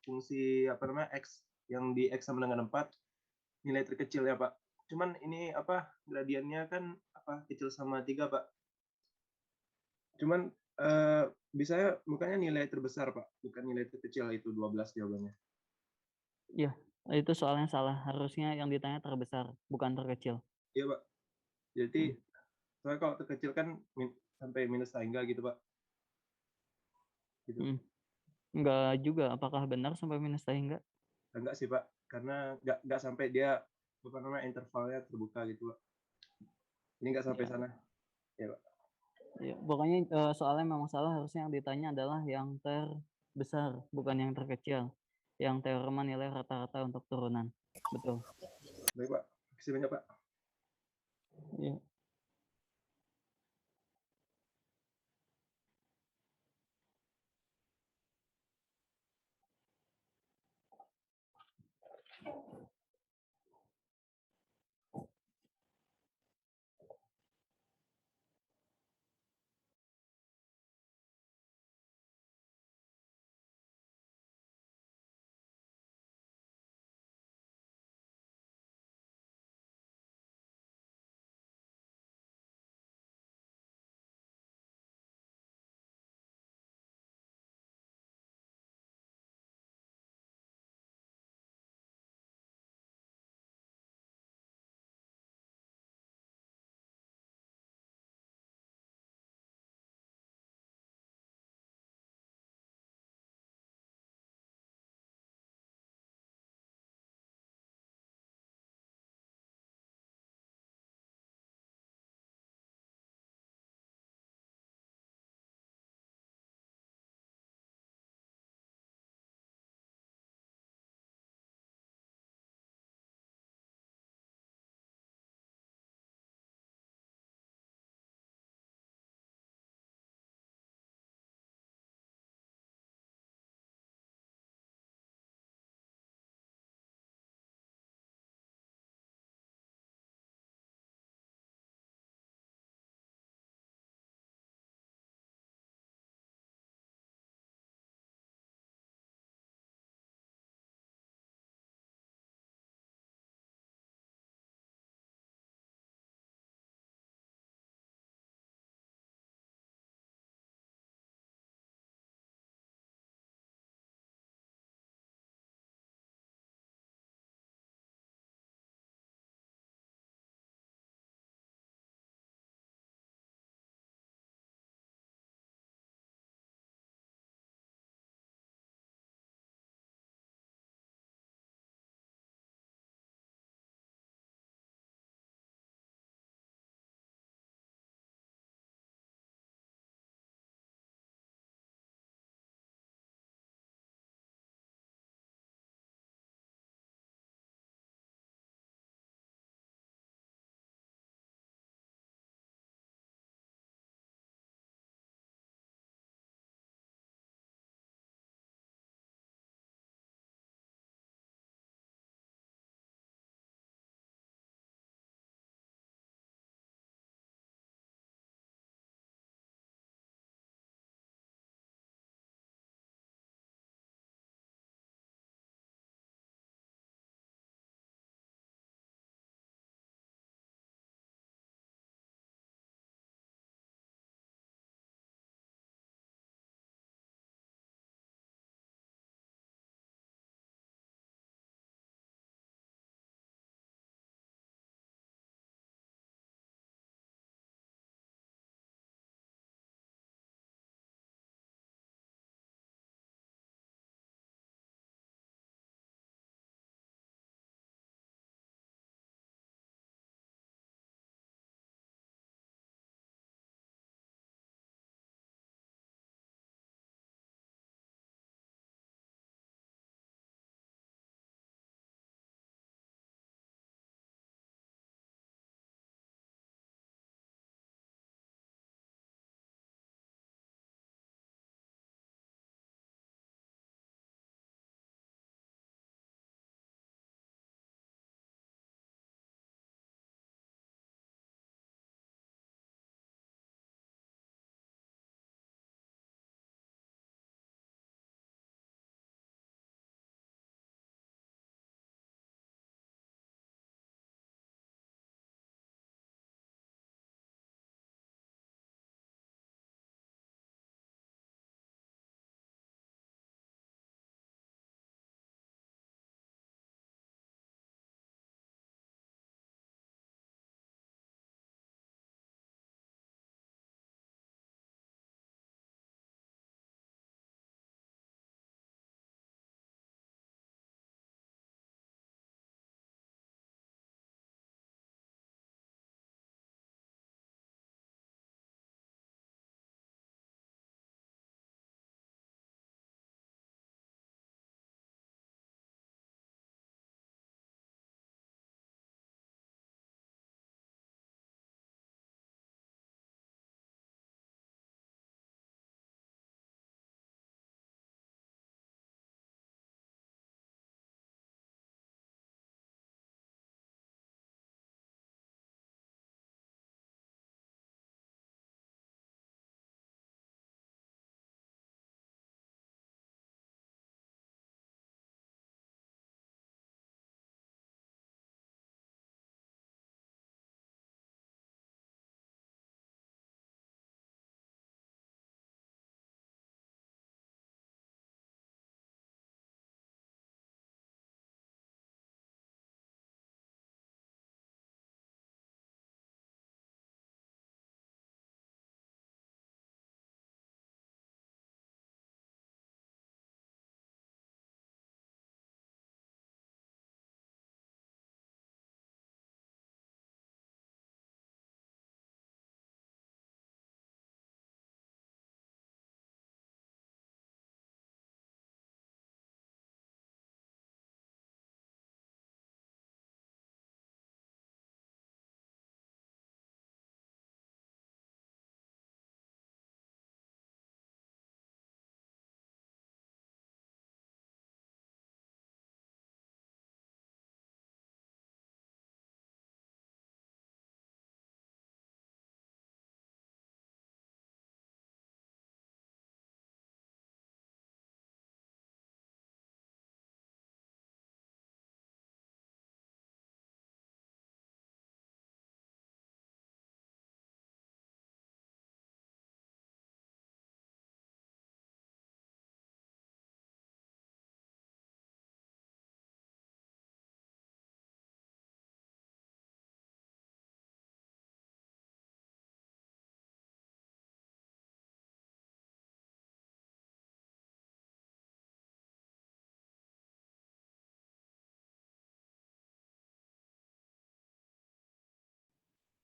fungsi apa namanya, X, yang di X sama dengan 4 nilai terkecil ya, Pak. Cuman ini apa, gradiennya kan apa, kecil sama 3 Pak. Cuman, bisanya bukannya nilai terbesar, Pak, bukan nilai terkecil itu 12 jawabannya. Iya, itu soalnya salah. Harusnya yang ditanya terbesar, bukan terkecil. Iya, Pak. Jadi Hmm. soalnya kalau terkecil kan sampai minus hingga gitu, Pak, gitu. Hmm. Enggak juga. Apakah benar sampai minus enggak? Enggak sih, Pak, karena nggak sampai dia apa namanya, intervalnya terbuka gitu, Pak. Ini nggak sampai Ya, sana. Ya, Pak. ya. Pokoknya soalnya memang salah. Harusnya yang ditanya adalah yang terbesar, bukan yang terkecil. Yang teorema nilai rata-rata untuk turunan. Betul. Baik, Pak. Makasih banyak, Pak. Ya.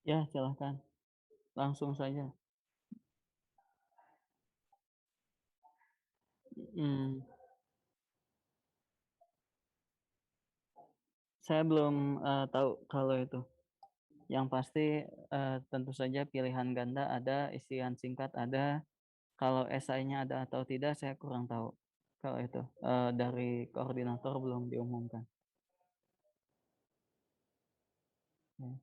Ya, silahkan. Langsung saja. Hmm, saya belum tahu kalau itu. Yang pasti tentu saja pilihan ganda ada, isian singkat ada. Kalau esainya ada atau tidak, saya kurang tahu. Kalau itu dari koordinator belum diumumkan. Ya.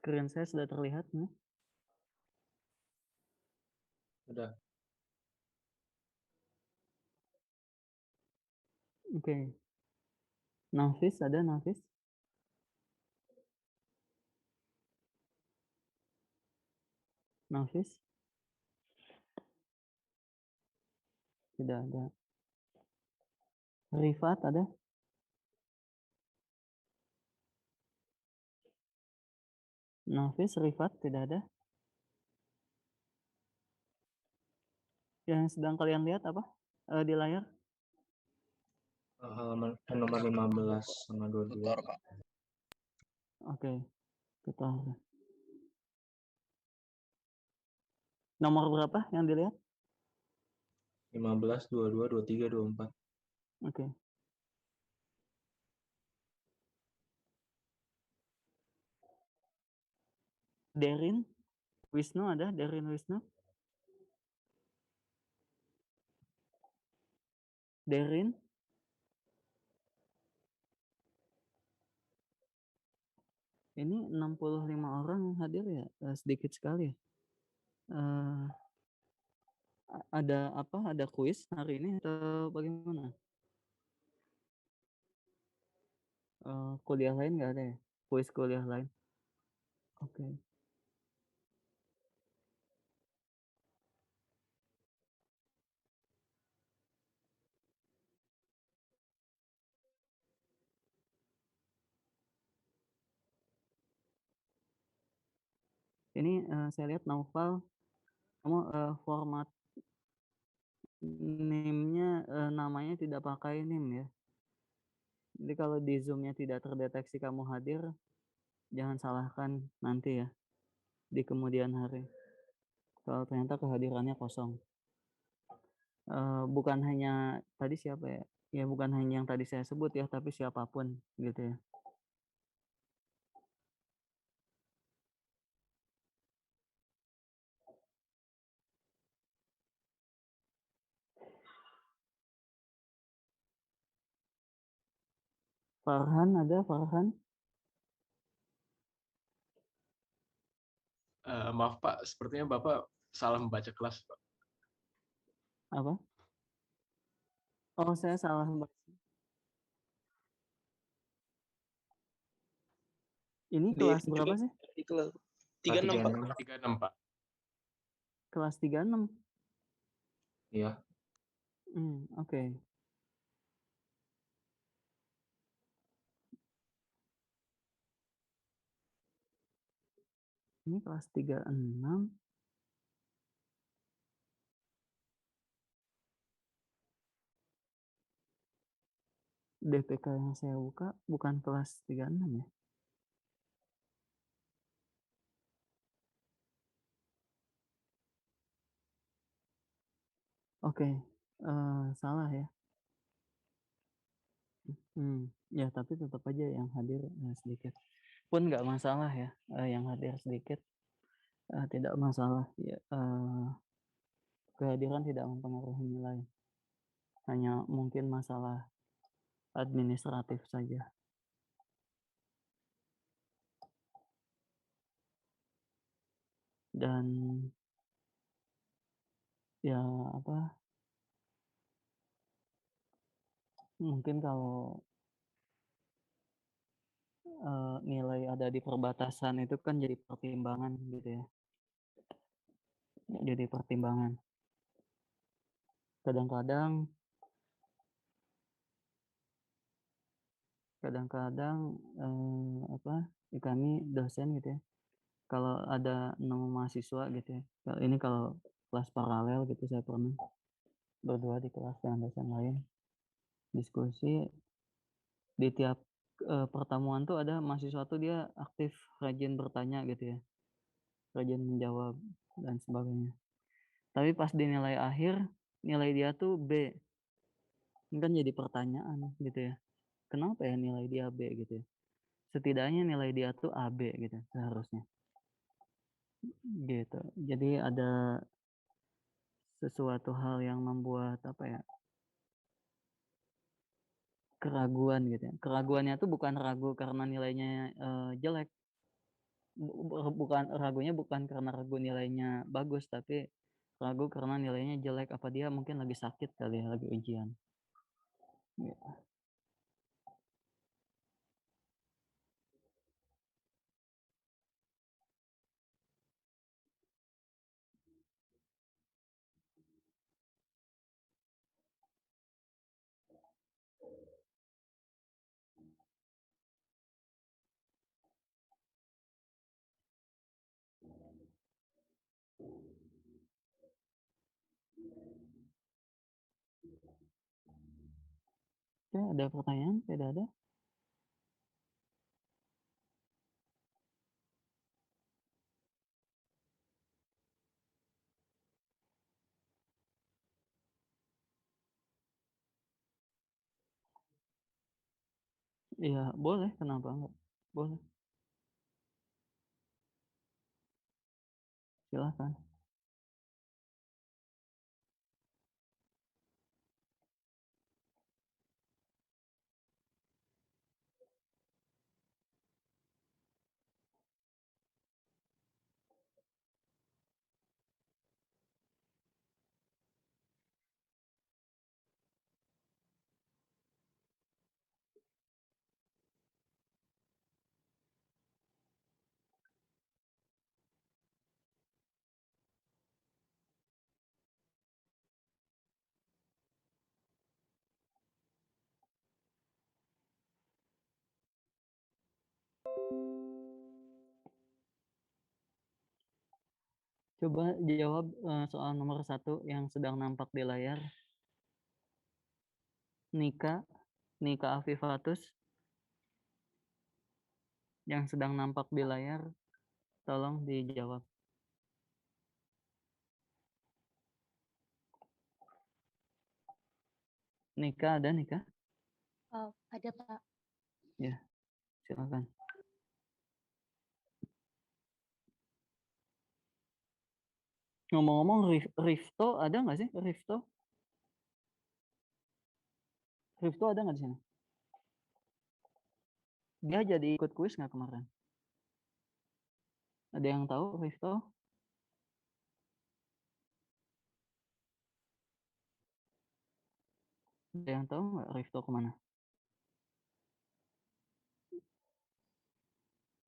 Screen saya sudah terlihat, nih. Udah. Oke. Nafis ada Nafis? Nafis? Tidak ada. Rifat ada? Nafis, Rifat tidak ada? Yang sedang kalian lihat apa di layar? Halaman nomor 15 sama 22. Oke, tutor. Nomor berapa yang dilihat? 15, 22, 23, 24. Oke. Derin, Wisnu ada? Derin Wisnu? Derin? Ini 65 orang yang hadir ya? Sedikit sekali ya. Ada apa? Ada kuis hari ini atau bagaimana? Kuliah lain nggak ada ya? Kuis kuliah lain? Oke. Ini saya lihat Naufal, kamu format NIM-nya namanya tidak pakai NIM ya. Jadi kalau di Zoom-nya tidak terdeteksi kamu hadir, jangan salahkan nanti ya di kemudian hari. Kalau ternyata kehadirannya kosong. Bukan hanya tadi siapa ya? Ya bukan hanya yang tadi saya sebut ya, tapi siapapun gitu ya. Farhan ada Farhan? Maaf Pak, sepertinya Bapak salah membaca kelas Pak. Apa? Oh saya salah. Ini Di kelas berapa sih? di kelas 36 Pak. 36. 36 Pak. Kelas 36. Iya. Oke. Ini kelas 36. DPK yang saya buka bukan kelas 36 ya. Oke, salah ya. Ya tapi tetap aja yang hadir sedikit. Pun nggak masalah ya, yang hadir sedikit tidak masalah. Ya, kehadiran tidak mempengaruhi nilai. Hanya mungkin masalah administratif saja. Dan ya apa? Mungkin kalau nilai ada di perbatasan itu kan jadi pertimbangan gitu ya. Jadi pertimbangan. Kadang-kadang kami dosen gitu ya. Kalau ada 6 mahasiswa gitu ya. Kalau kelas paralel gitu saya pernah berdua di kelas dengan dosen lain diskusi di tiap pertemuan tuh ada mahasiswa tuh dia aktif rajin bertanya gitu ya, rajin menjawab dan sebagainya. Tapi pas di nilai akhir nilai dia tuh B. Ini kan jadi pertanyaan gitu ya. Kenapa ya nilai dia B gitu ya? Setidaknya nilai dia tuh AB gitu seharusnya. Gitu. Jadi ada sesuatu hal yang membuat apa ya? Keraguan gitu ya. Keraguannya tuh bukan ragu karena nilainya jelek. Bukan ragunya bukan karena ragu nilainya bagus tapi ragu karena nilainya jelek, apa dia mungkin lagi sakit kali ya, lagi ujian. Gitu. Oke, ada pertanyaan? Tidak ada? Iya, boleh. Kenapa enggak? Boleh. Silahkan. Coba jawab soal nomor 1 yang sedang nampak di layar. Nika Afifatus yang sedang nampak di layar, tolong dijawab. Nika ada Nika? Oh, ada Pak. Ya, silakan. Ngomong-ngomong, Rifto ada nggak sih? Rifto ada nggak di sini? Dia jadi ikut kuis nggak kemarin? Ada yang tahu Rifto? Ada yang tahu nggak Rifto kemana?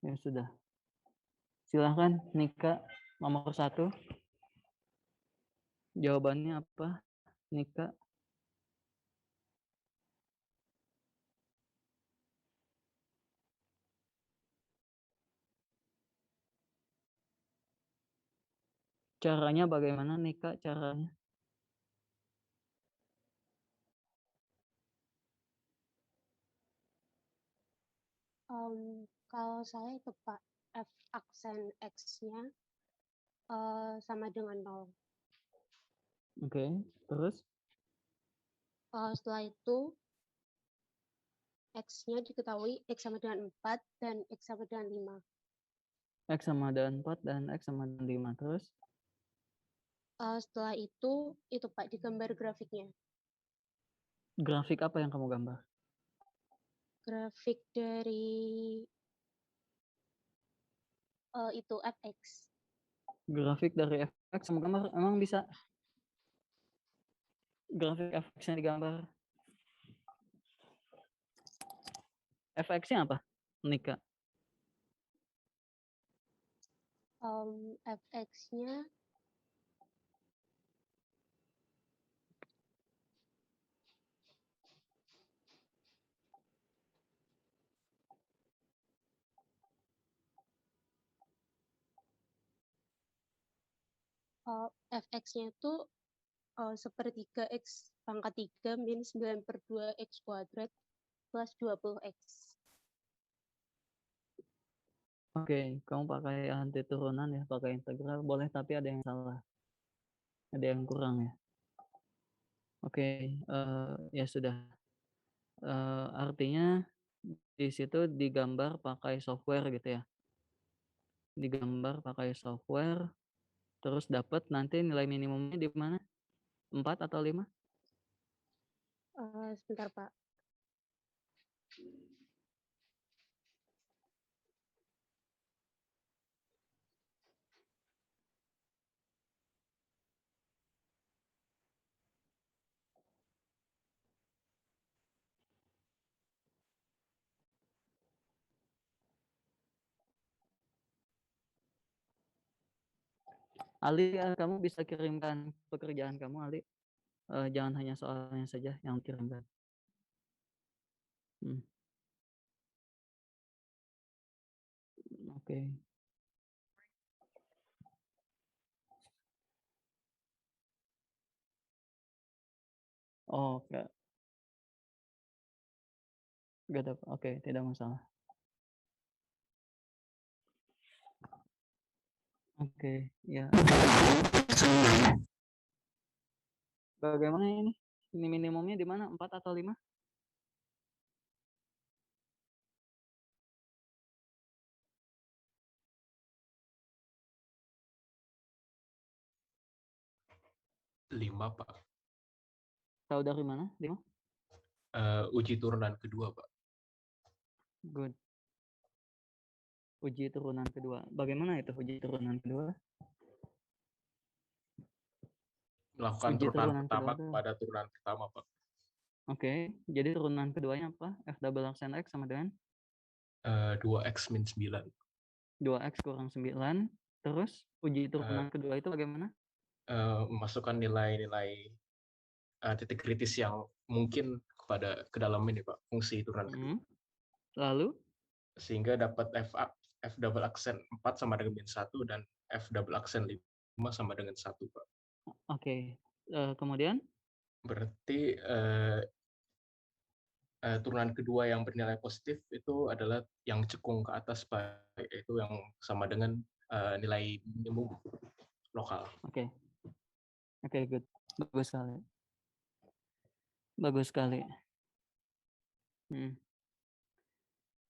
Ya sudah. Silahkan Nika nomor 1. Jawabannya apa, Nika? Caranya bagaimana Nika caranya? Kalau saya itu Pak, F aksen X-nya sama dengan 0. Oke, terus Setelah itu X-nya diketahui X sama dengan 4 dan X sama dengan 5. X sama dengan 4 dan X sama dengan 5. Terus Setelah itu Pak digambar grafiknya. grafik apa yang kamu gambar? Grafik dari itu fx. Grafik dari fx sama gambar emang bisa? Grafik fx yang digambar. Fx-nya apa, Nika? Fx-nya fx-nya itu sepertiga X pangkat 3 min 9/2 X kuadrat plus 20X. Oke, kamu pakai anti turunan ya, pakai integral boleh, tapi ada yang salah, ada yang kurang ya. Oke, ya sudah. Artinya di situ digambar pakai software gitu ya. Digambar pakai software, terus dapat nanti nilai minimumnya di mana? 4 atau 5? Sebentar Pak. Ali, kamu bisa kirimkan pekerjaan kamu, Ali. Jangan hanya soalnya saja yang kirimkan. Oke. Oh, nggak ada. Oke, tidak masalah. Oke, ya. Bagaimana ini? Ini minimumnya di mana? 4 atau 5? Lima, Pak. Tahu dari mana? 5? Uji turunan kedua, Pak. Good. Uji turunan kedua. Bagaimana itu uji turunan kedua? Melakukan Uji turunan turunan pertama kedua. kepada turunan pertama, Pak. Oke, jadi turunan keduanya apa? F double aksen X sama dengan 2X min 9. 2X kurang 9. Terus uji turunan kedua itu bagaimana? Memasukkan nilai-nilai titik kritis yang mungkin ke dalam ini, Pak, fungsi turunan kedua. Lalu? Sehingga dapat F double aksen 4 sama dengan min 1 dan F double aksen 5 sama dengan 1, Pak. Oke. Kemudian? Berarti turunan kedua yang bernilai positif itu adalah yang cekung ke atas, Pak, yaitu yang sama dengan nilai minimum lokal. Oke, good. Bagus sekali. Bagus sekali.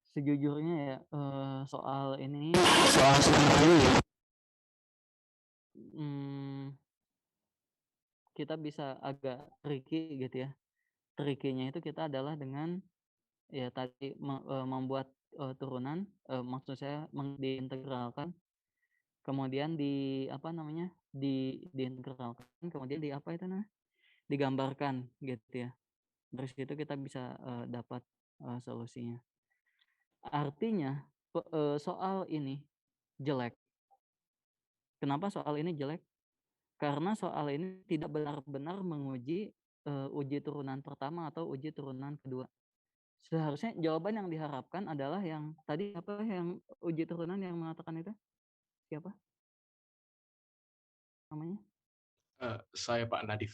Sejujurnya ya, soal ini kita bisa agak tricky gitu ya. Tricky-nya itu kita adalah dengan ya tadi membuat turunan, maksud saya diintegralkan, kemudian diintegralkan, kemudian digambarkan gitu ya. Dari situ kita bisa dapat solusinya. Artinya soal ini jelek. Kenapa soal ini jelek? Karena soal ini tidak benar-benar menguji uji turunan pertama atau uji turunan kedua. Seharusnya jawaban yang diharapkan adalah yang tadi apa yang uji turunan yang mengatakan itu? Siapa namanya? Saya Pak Nadif.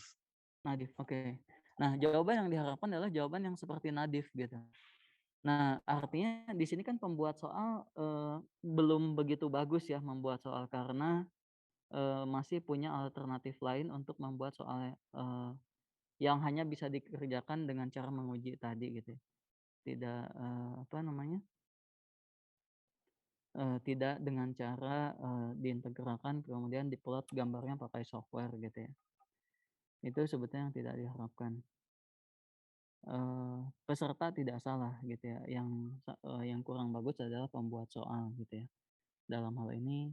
Nadif. Oke. Nah, jawaban yang diharapkan adalah jawaban yang seperti Nadif gitu. Nah, artinya di sini kan pembuat soal belum begitu bagus ya membuat soal karena masih punya alternatif lain untuk membuat soal yang hanya bisa dikerjakan dengan cara menguji tadi gitu ya. Tidak apa namanya? Tidak dengan cara diintegralkan kemudian diplot gambarnya pakai software gitu ya. Itu sebetulnya yang tidak diharapkan. Peserta tidak salah gitu ya. Yang kurang bagus adalah pembuat soal gitu ya. Dalam hal ini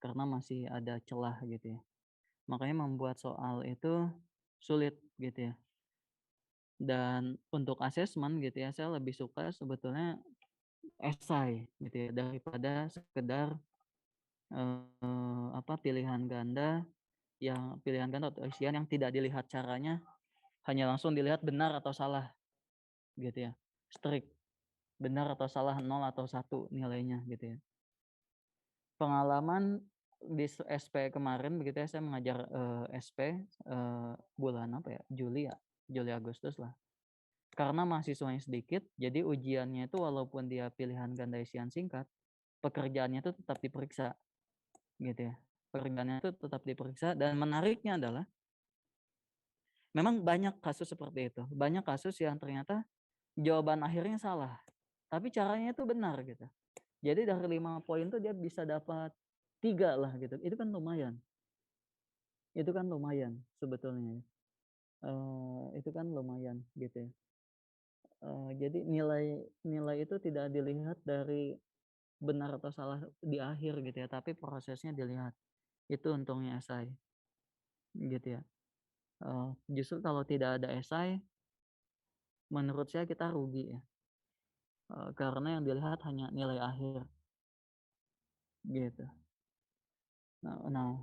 karena masih ada celah gitu ya. Makanya membuat soal itu sulit gitu ya. Dan untuk asesmen gitu ya, saya lebih suka sebetulnya esai gitu ya daripada sekedar pilihan ganda atau isian yang tidak dilihat caranya, hanya langsung dilihat benar atau salah gitu ya. Strict benar atau salah 0 atau 1 nilainya gitu ya. Pengalaman di SP kemarin begitu ya, saya mengajar SP bulan apa ya? Juli Agustus lah. Karena mahasiswanya sedikit, jadi ujiannya itu walaupun dia pilihan ganda isian singkat, pekerjaannya itu tetap diperiksa gitu ya. Pekerjaannya itu tetap diperiksa dan menariknya adalah memang banyak kasus seperti itu. Banyak kasus yang ternyata jawaban akhirnya salah, tapi caranya itu benar gitu. Jadi dari 5 poin tuh dia bisa dapat 3 lah gitu. Itu kan lumayan. Itu kan lumayan sebetulnya. Itu kan lumayan gitu ya. Jadi nilai itu tidak dilihat dari benar atau salah di akhir gitu ya, tapi prosesnya dilihat. Itu untungnya esai gitu ya. Justru kalau tidak ada esai, menurut saya kita rugi ya. Karena yang dilihat hanya nilai akhir gitu. Nah,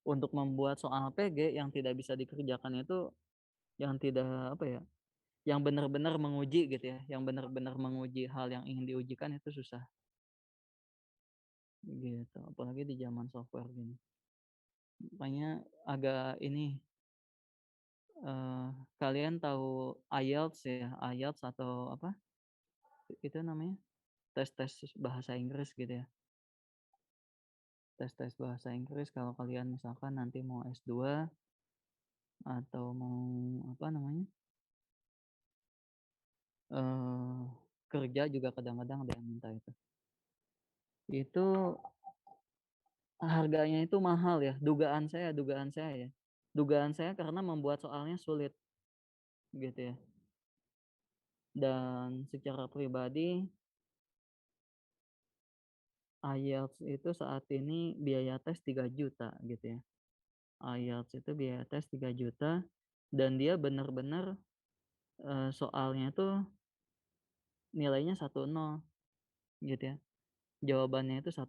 untuk membuat soal PG yang tidak bisa dikerjakan itu yang tidak apa ya, yang benar-benar menguji gitu ya, yang benar-benar menguji hal yang ingin diujikan itu susah. Gitu, apalagi di zaman software gini. Makanya agak ini kalian tahu IELTS ya, IELTS atau apa? Itu namanya tes-tes bahasa Inggris gitu ya. Tes-tes bahasa Inggris kalau kalian misalkan nanti mau S2 atau mau apa namanya? Kerja juga kadang-kadang ada yang minta itu. Itu harganya itu mahal ya, dugaan saya ya. Dugaan saya karena membuat soalnya sulit gitu ya. Dan secara pribadi IELTS itu saat ini biaya tes 3 juta gitu ya. IELTS itu biaya tes 3 juta dan dia benar-benar soalnya itu nilainya 1,0 gitu ya. Jawabannya itu 1,0.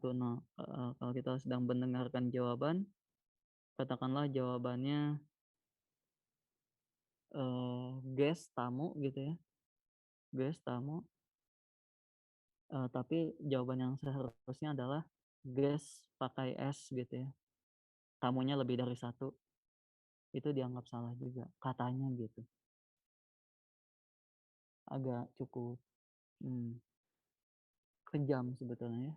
Kalau kita sedang mendengarkan jawaban, katakanlah jawabannya guest tamu gitu ya. Guest tamu. Tapi jawaban yang seharusnya adalah guest pakai S gitu ya. Tamunya lebih dari 1. Itu dianggap salah juga, katanya gitu. Agak cukup kejam sebetulnya ya.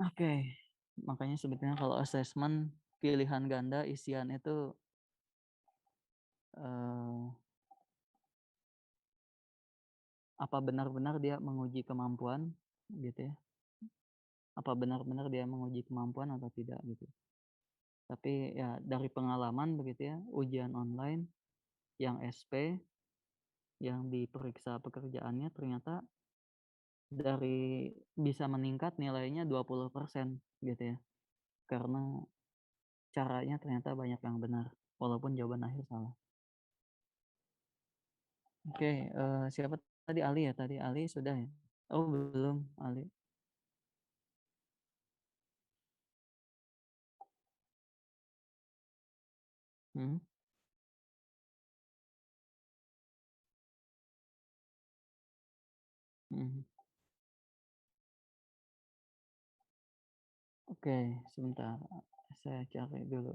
Oke. Makanya sebetulnya kalau assessment pilihan ganda isian itu apa benar-benar dia menguji kemampuan gitu ya. Apa benar-benar dia menguji kemampuan atau tidak gitu. Tapi ya dari pengalaman begitu ya, ujian online yang SP yang diperiksa pekerjaannya ternyata dari bisa meningkat nilainya 20% gitu ya. Karena caranya ternyata banyak yang benar walaupun jawaban akhir salah. Oke, siapa tadi Ali ya, tadi Ali sudah ya? Oh, belum Ali. Hmm. Hmm. Oke, sebentar. Saya cari dulu.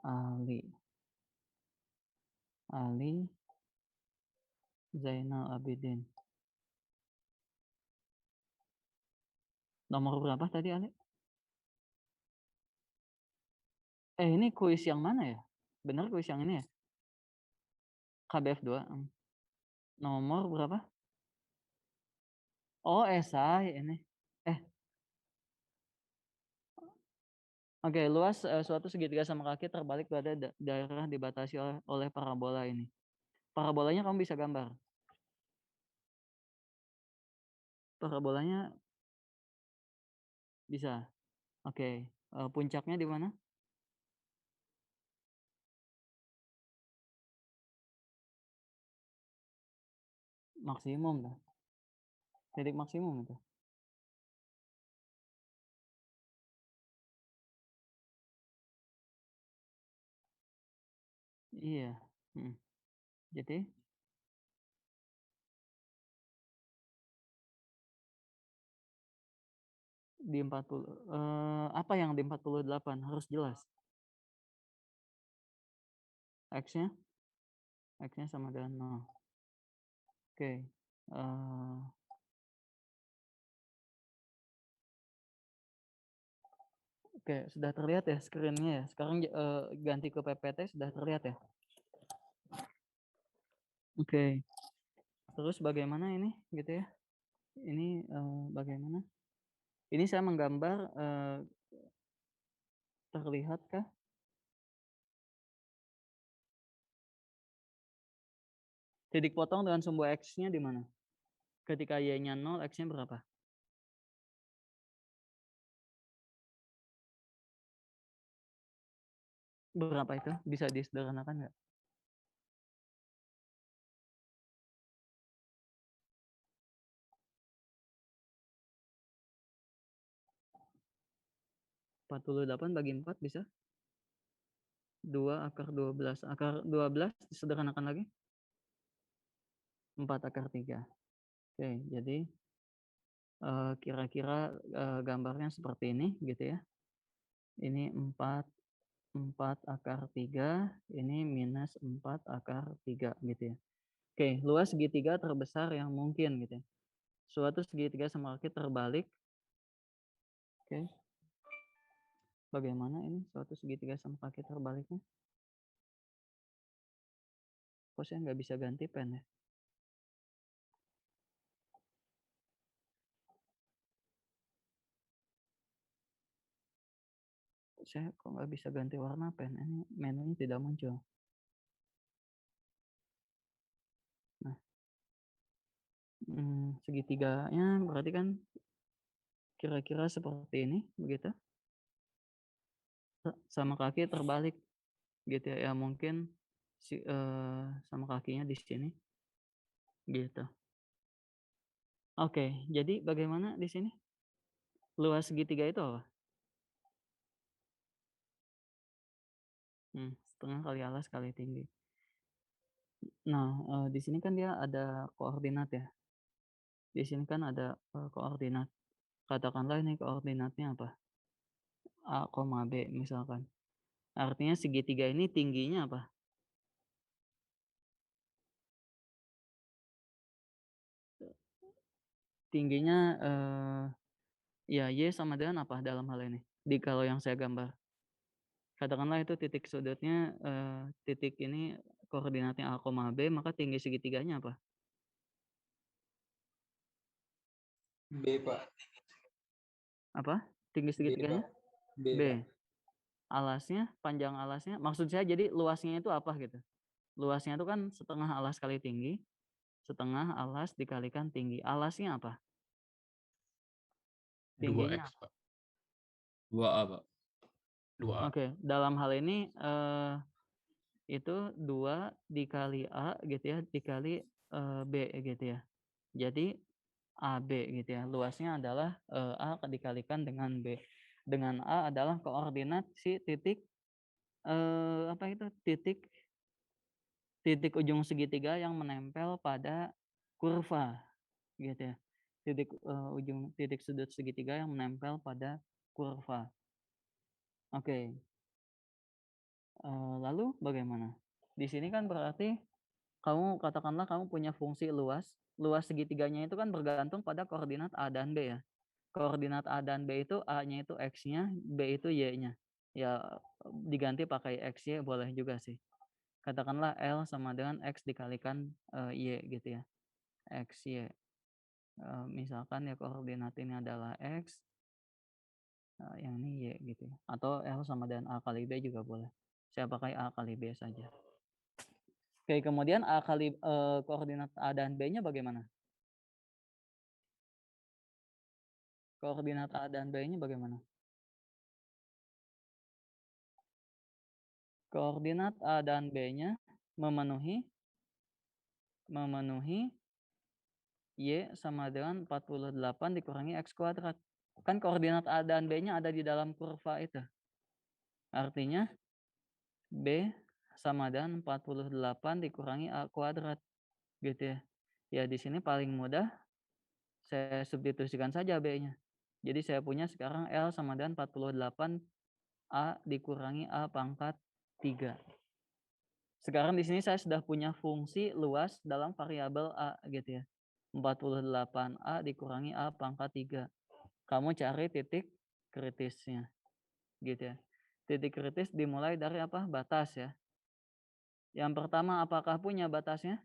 Ali Zainal Abidin. Nomor berapa tadi Ali? Ini kuis yang mana ya? Benar kuis yang ini ya? KBF 2. Nomor berapa? Oh, esai ini. Oke, luas suatu segitiga sama kaki terbalik pada daerah dibatasi oleh parabola ini. Parabolanya kamu bisa gambar. Parabolanya bisa. Oke, puncaknya di mana? Maksimum dah. Titik maksimum itu. Iya. Jadi di 40 apa yang di 48 harus jelas. X-nya sama dengan 0. Oke. Oke, sudah terlihat ya screen-nya ya. Sekarang ganti ke PPT sudah terlihat ya. Oke. Terus bagaimana ini gitu ya? Ini bagaimana? Ini saya menggambar terlihatkah? Titik potong dengan sumbu X-nya di mana? Ketika Y-nya 0, X-nya berapa? Berapa itu? Bisa disederhanakan nggak? (48) bagi 4 bisa? 2 akar 12. Akar 12 disederhanakan lagi? 4 akar 3. Oke, jadi kira-kira gambarnya seperti ini gitu ya. Ini 4 akar 3, ini minus 4 akar 3 gitu ya. Oke, luas segitiga terbesar yang mungkin gitu ya. Suatu segitiga sama kaki terbalik. Oke. Bagaimana ini suatu segitiga sama kaki terbaliknya? Kok saya nggak bisa ganti pen ya? Saya kok nggak bisa ganti warna pen? Ini menunya tidak muncul. Nah, segitiganya berarti kan kira-kira seperti ini, begitu? Sama kaki terbalik, gitu ya? Ya mungkin sama kakinya di sini, gitu. Oke, jadi bagaimana di sini? Luas segitiga itu apa? Setengah kali alas kali tinggi. Nah, di sini kan dia ada koordinat ya. Di sini kan ada koordinat. Katakanlah ini koordinatnya apa? A, B misalkan. Artinya segitiga ini tingginya apa? Tingginya ya Y sama dengan apa dalam hal ini? Kalau yang saya gambar. Katakanlah itu titik sudutnya titik ini koordinatnya A, B, maka tinggi segitiganya apa? B, Pak. Apa? Tinggi segitiganya? B. Alasnya, panjang alasnya, maksud saya jadi luasnya itu apa gitu? Luasnya itu kan setengah alas kali tinggi, setengah alas dikalikan tinggi. Alasnya apa? Tingginya 2x, Pak. 2A, Pak. 2A. Oke, dalam hal ini itu 2 dikali A gitu ya, dikali B gitu ya. Jadi AB gitu ya. Luasnya adalah A dikalikan dengan B. Dengan A adalah koordinat si titik apa itu titik ujung segitiga yang menempel pada kurva gitu ya. Titik sudut segitiga yang menempel pada kurva. Oke. Lalu bagaimana? Di sini kan berarti katakanlah kamu punya fungsi luas. Luas segitiganya itu kan bergantung pada koordinat A dan B ya. Koordinat A dan B itu A-nya itu X-nya, B itu Y-nya. Ya diganti pakai XY boleh juga sih. Katakanlah L sama dengan X dikalikan Y gitu ya. XY. Misalkan ya koordinat ini adalah X, yang ini Y gitu ya. Atau L sama dengan A kali B juga boleh. Saya pakai A kali B saja. Oke, kemudian koordinat A dan B-nya bagaimana? Koordinat A dan B-nya bagaimana? Koordinat A dan B-nya memenuhi Y sama dengan 48 dikurangi X kuadrat. Kan koordinat A dan B-nya ada di dalam kurva itu. Artinya B sama dengan 48 dikurangi A kuadrat. Gitu ya. Ya di sini paling mudah saya substitusikan saja B-nya. Jadi saya punya sekarang L sama dengan 48 A dikurangi A pangkat 3. Sekarang di sini saya sudah punya fungsi luas dalam variabel A gitu ya. 48A dikurangi A pangkat 3. Kamu cari titik kritisnya. Gitu ya. Titik kritis dimulai dari apa? Batas ya. Yang pertama apakah punya batasnya?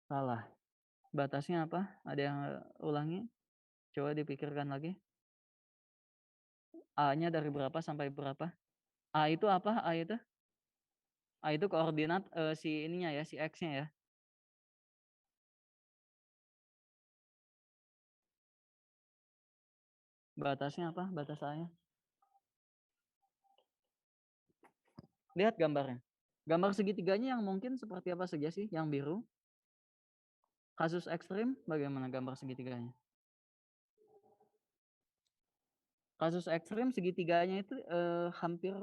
Salah. Batasnya apa? Ada yang ulangi? Coba dipikirkan lagi. A-nya dari berapa sampai berapa? A itu apa? A itu koordinat si ininya ya, si X-nya ya. Batasnya apa? Batas A-nya. Lihat gambarnya. Gambar segitiganya yang mungkin seperti apa saja sih? Yang biru. Kasus ekstrim bagaimana gambar segitiganya? Kasus ekstrim segitiganya itu hampir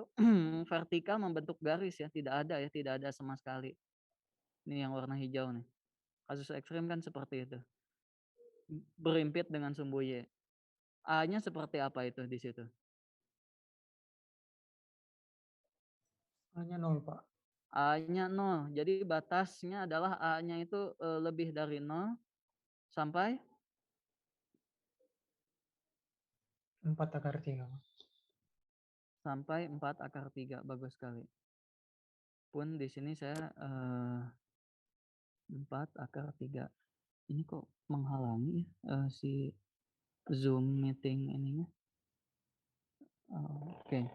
vertikal membentuk garis ya, tidak ada sama sekali. Ini yang warna hijau nih. Kasus ekstrim kan seperti itu. Berimpit dengan sumbu Y. A-nya seperti apa itu di situ? A-nya 0, Pak. A-nya 0. Jadi batasnya adalah A-nya itu lebih dari 0 sampai 4 akar 3. sampai 4 akar 3. Bagus sekali. Pun di sini saya 4 akar 3. Ini kok menghalangi si Zoom meeting ininya. Oke.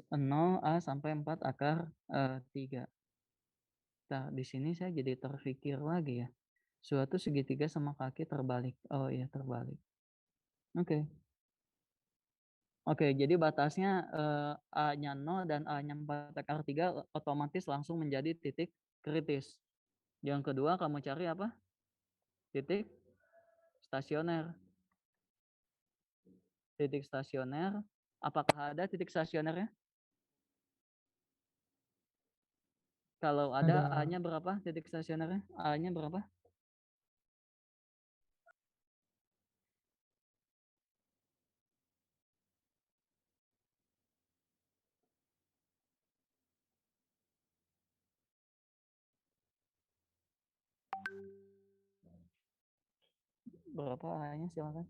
0A sampai 4 akar 3. Nah, di sini saya jadi terpikir lagi ya. Suatu segitiga sama kaki terbalik. Oh iya, terbalik. Oke. Oke, jadi batasnya A-nya 0 dan A-nya 4 akar 3 otomatis langsung menjadi titik kritis. Yang kedua kamu cari apa? Titik stasioner. Titik stasioner. Apakah ada titik stasionernya? Kalau ada, A-nya berapa titik stasionernya? A-nya berapa? Berapa A-nya silakan.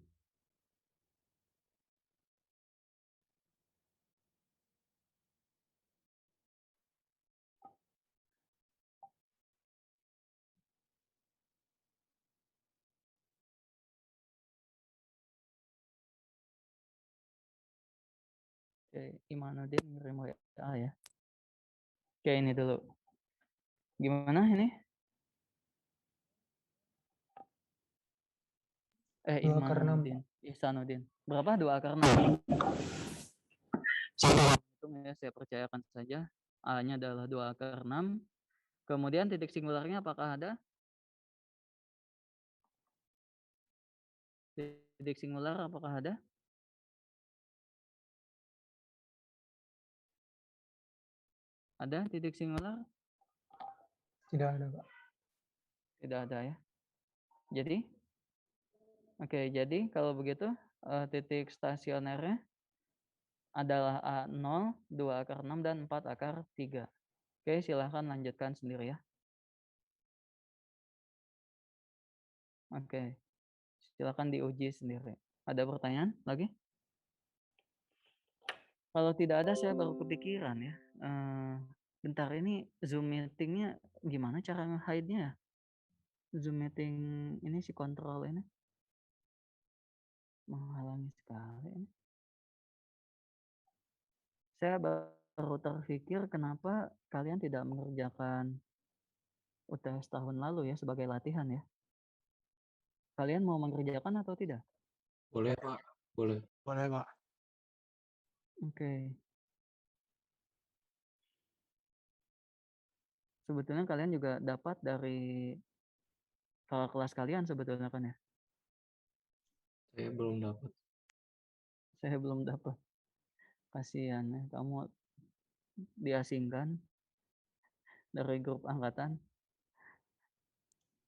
Oke, Imanuddin ngirim WA ya. Oke, ini dulu. Gimana ini? 2 akar 6. Ihsanuddin. Berapa? 2 akar 6? Hitung ya. ya, saya percayakan saja. A-nya adalah 2 akar 6. Kemudian titik singularnya apakah ada? Titik singular apakah ada? Ada titik singular? Tidak ada, Pak. Tidak ada ya. Jadi, oke, jadi kalau begitu titik stasionernya adalah A0, 2 akar 6, dan 4 akar 3. Oke, silahkan lanjutkan sendiri ya. Oke, silahkan diuji sendiri. Ada pertanyaan lagi? Kalau tidak ada, saya baru kepikiran ya. Bentar, ini Zoom meetingnya gimana cara nge-hide-nya? Zoom meeting ini si kontrol ini menghalangi sekali ini. Saya baru terpikir kenapa kalian tidak mengerjakan UTS tahun lalu ya sebagai latihan ya. Kalian mau mengerjakan atau tidak? Boleh, Pak. Boleh. Boleh, Pak. Oke. Sebetulnya kalian juga dapat dari kakak kelas kalian sebetulnya kan ya. Saya belum dapat. Saya belum dapat. Kasihan ya, kamu diasingkan dari grup angkatan.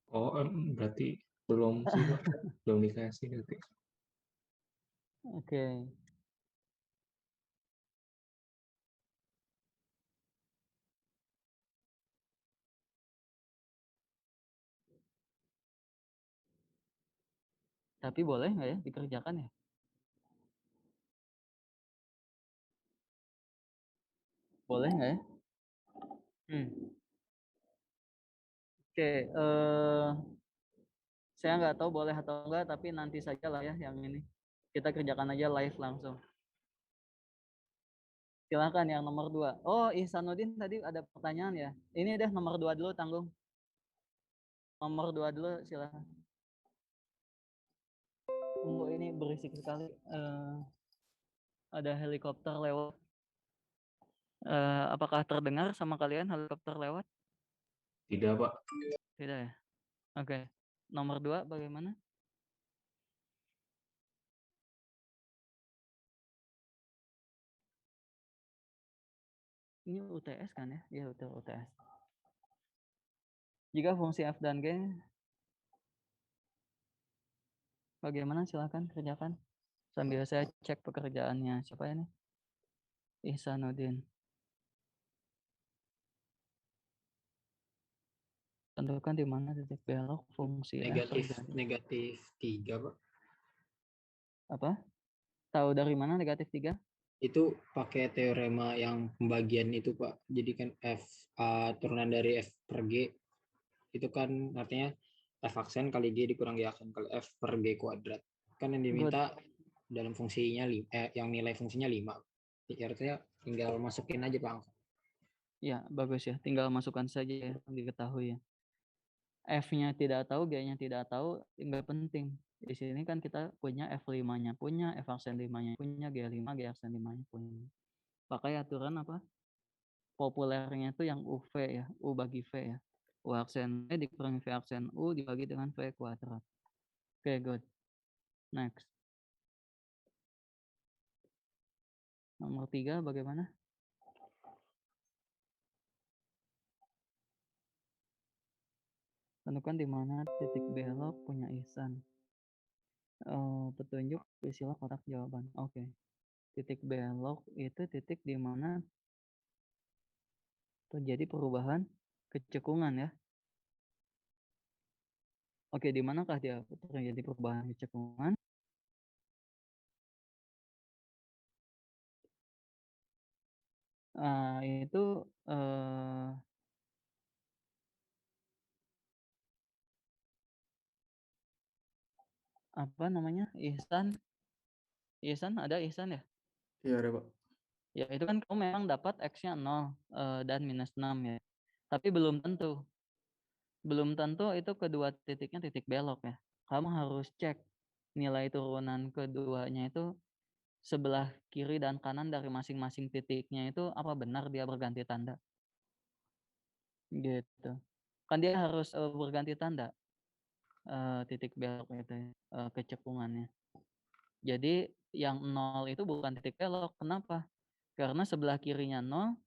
Oh, berarti belum sih, Pak. Belum dikasih nanti. Oke. Tapi boleh nggak ya dikerjakan ya? Boleh nggak ya? Oke, saya nggak tahu boleh atau enggak, tapi nanti saja lah ya yang ini. Kita kerjakan aja live langsung. Silakan yang nomor 2. Oh, Ihsanuddin tadi ada pertanyaan ya. Ini deh nomor 2 dulu, Tanggung. Nomor 2 dulu, silakan. Tunggu, ini berisik sekali. Ada helikopter lewat. Apakah terdengar sama kalian helikopter lewat? Tidak, Pak. Tidak ya? Oke. Nomor 2 bagaimana? Ini UTS kan ya? Iya, betul UTS. Jika fungsi f dan g, bagaimana? Silakan kerjakan. Sambil saya cek pekerjaannya. Siapa ini? Ihsanuddin. Tentukan di mana titik belok fungsi f terjadi. Negatif 3, Pak. Apa? Tahu dari mana negatif 3? Itu pakai teorema yang pembagian itu, Pak. Jadi kan F turunan dari F per G itu kan artinya F aksen kali G dikurang G aksen kali F per G kuadrat. Kan yang diminta dalam fungsinya yang nilai fungsinya 5. Jadi artinya tinggal masukin aja, Pak. Ya, bagus ya. Tinggal masukkan saja ya, diketahui ya. F-nya tidak tahu, G-nya tidak tahu, nggak penting. Di sini kan kita punya F5-nya punya, F aksen 5-nya punya, G5, G aksen 5-nya punya. Pakai aturan apa? Populernya itu yang UV ya, U bagi V ya. U aksen V dikurangi V aksen U dibagi dengan V kuadrat. Oke, good. Next. Nomor 3 bagaimana? Tentukan di mana titik belok punya Ihsan. Petunjuk isilah kotak jawaban. Oke. Titik belok itu titik di mana terjadi perubahan kecekungan ya. Oke, di manakah dia terjadi perubahan kecekungan? Itu apa namanya? Ihsan ada Ihsan ya? Iya, ada, Pak. Ya, itu kan kamu memang dapat X-nya 0 dan minus 6 ya. Tapi belum tentu. Belum tentu itu kedua titiknya titik belok ya. Kamu harus cek nilai turunan keduanya itu sebelah kiri dan kanan dari masing-masing titiknya itu apa benar dia berganti tanda? Gitu. Kan dia harus berganti tanda titik belok itu ya, kecekungannya. Jadi yang 0 itu bukan titik belok. Kenapa? Karena sebelah kirinya 0,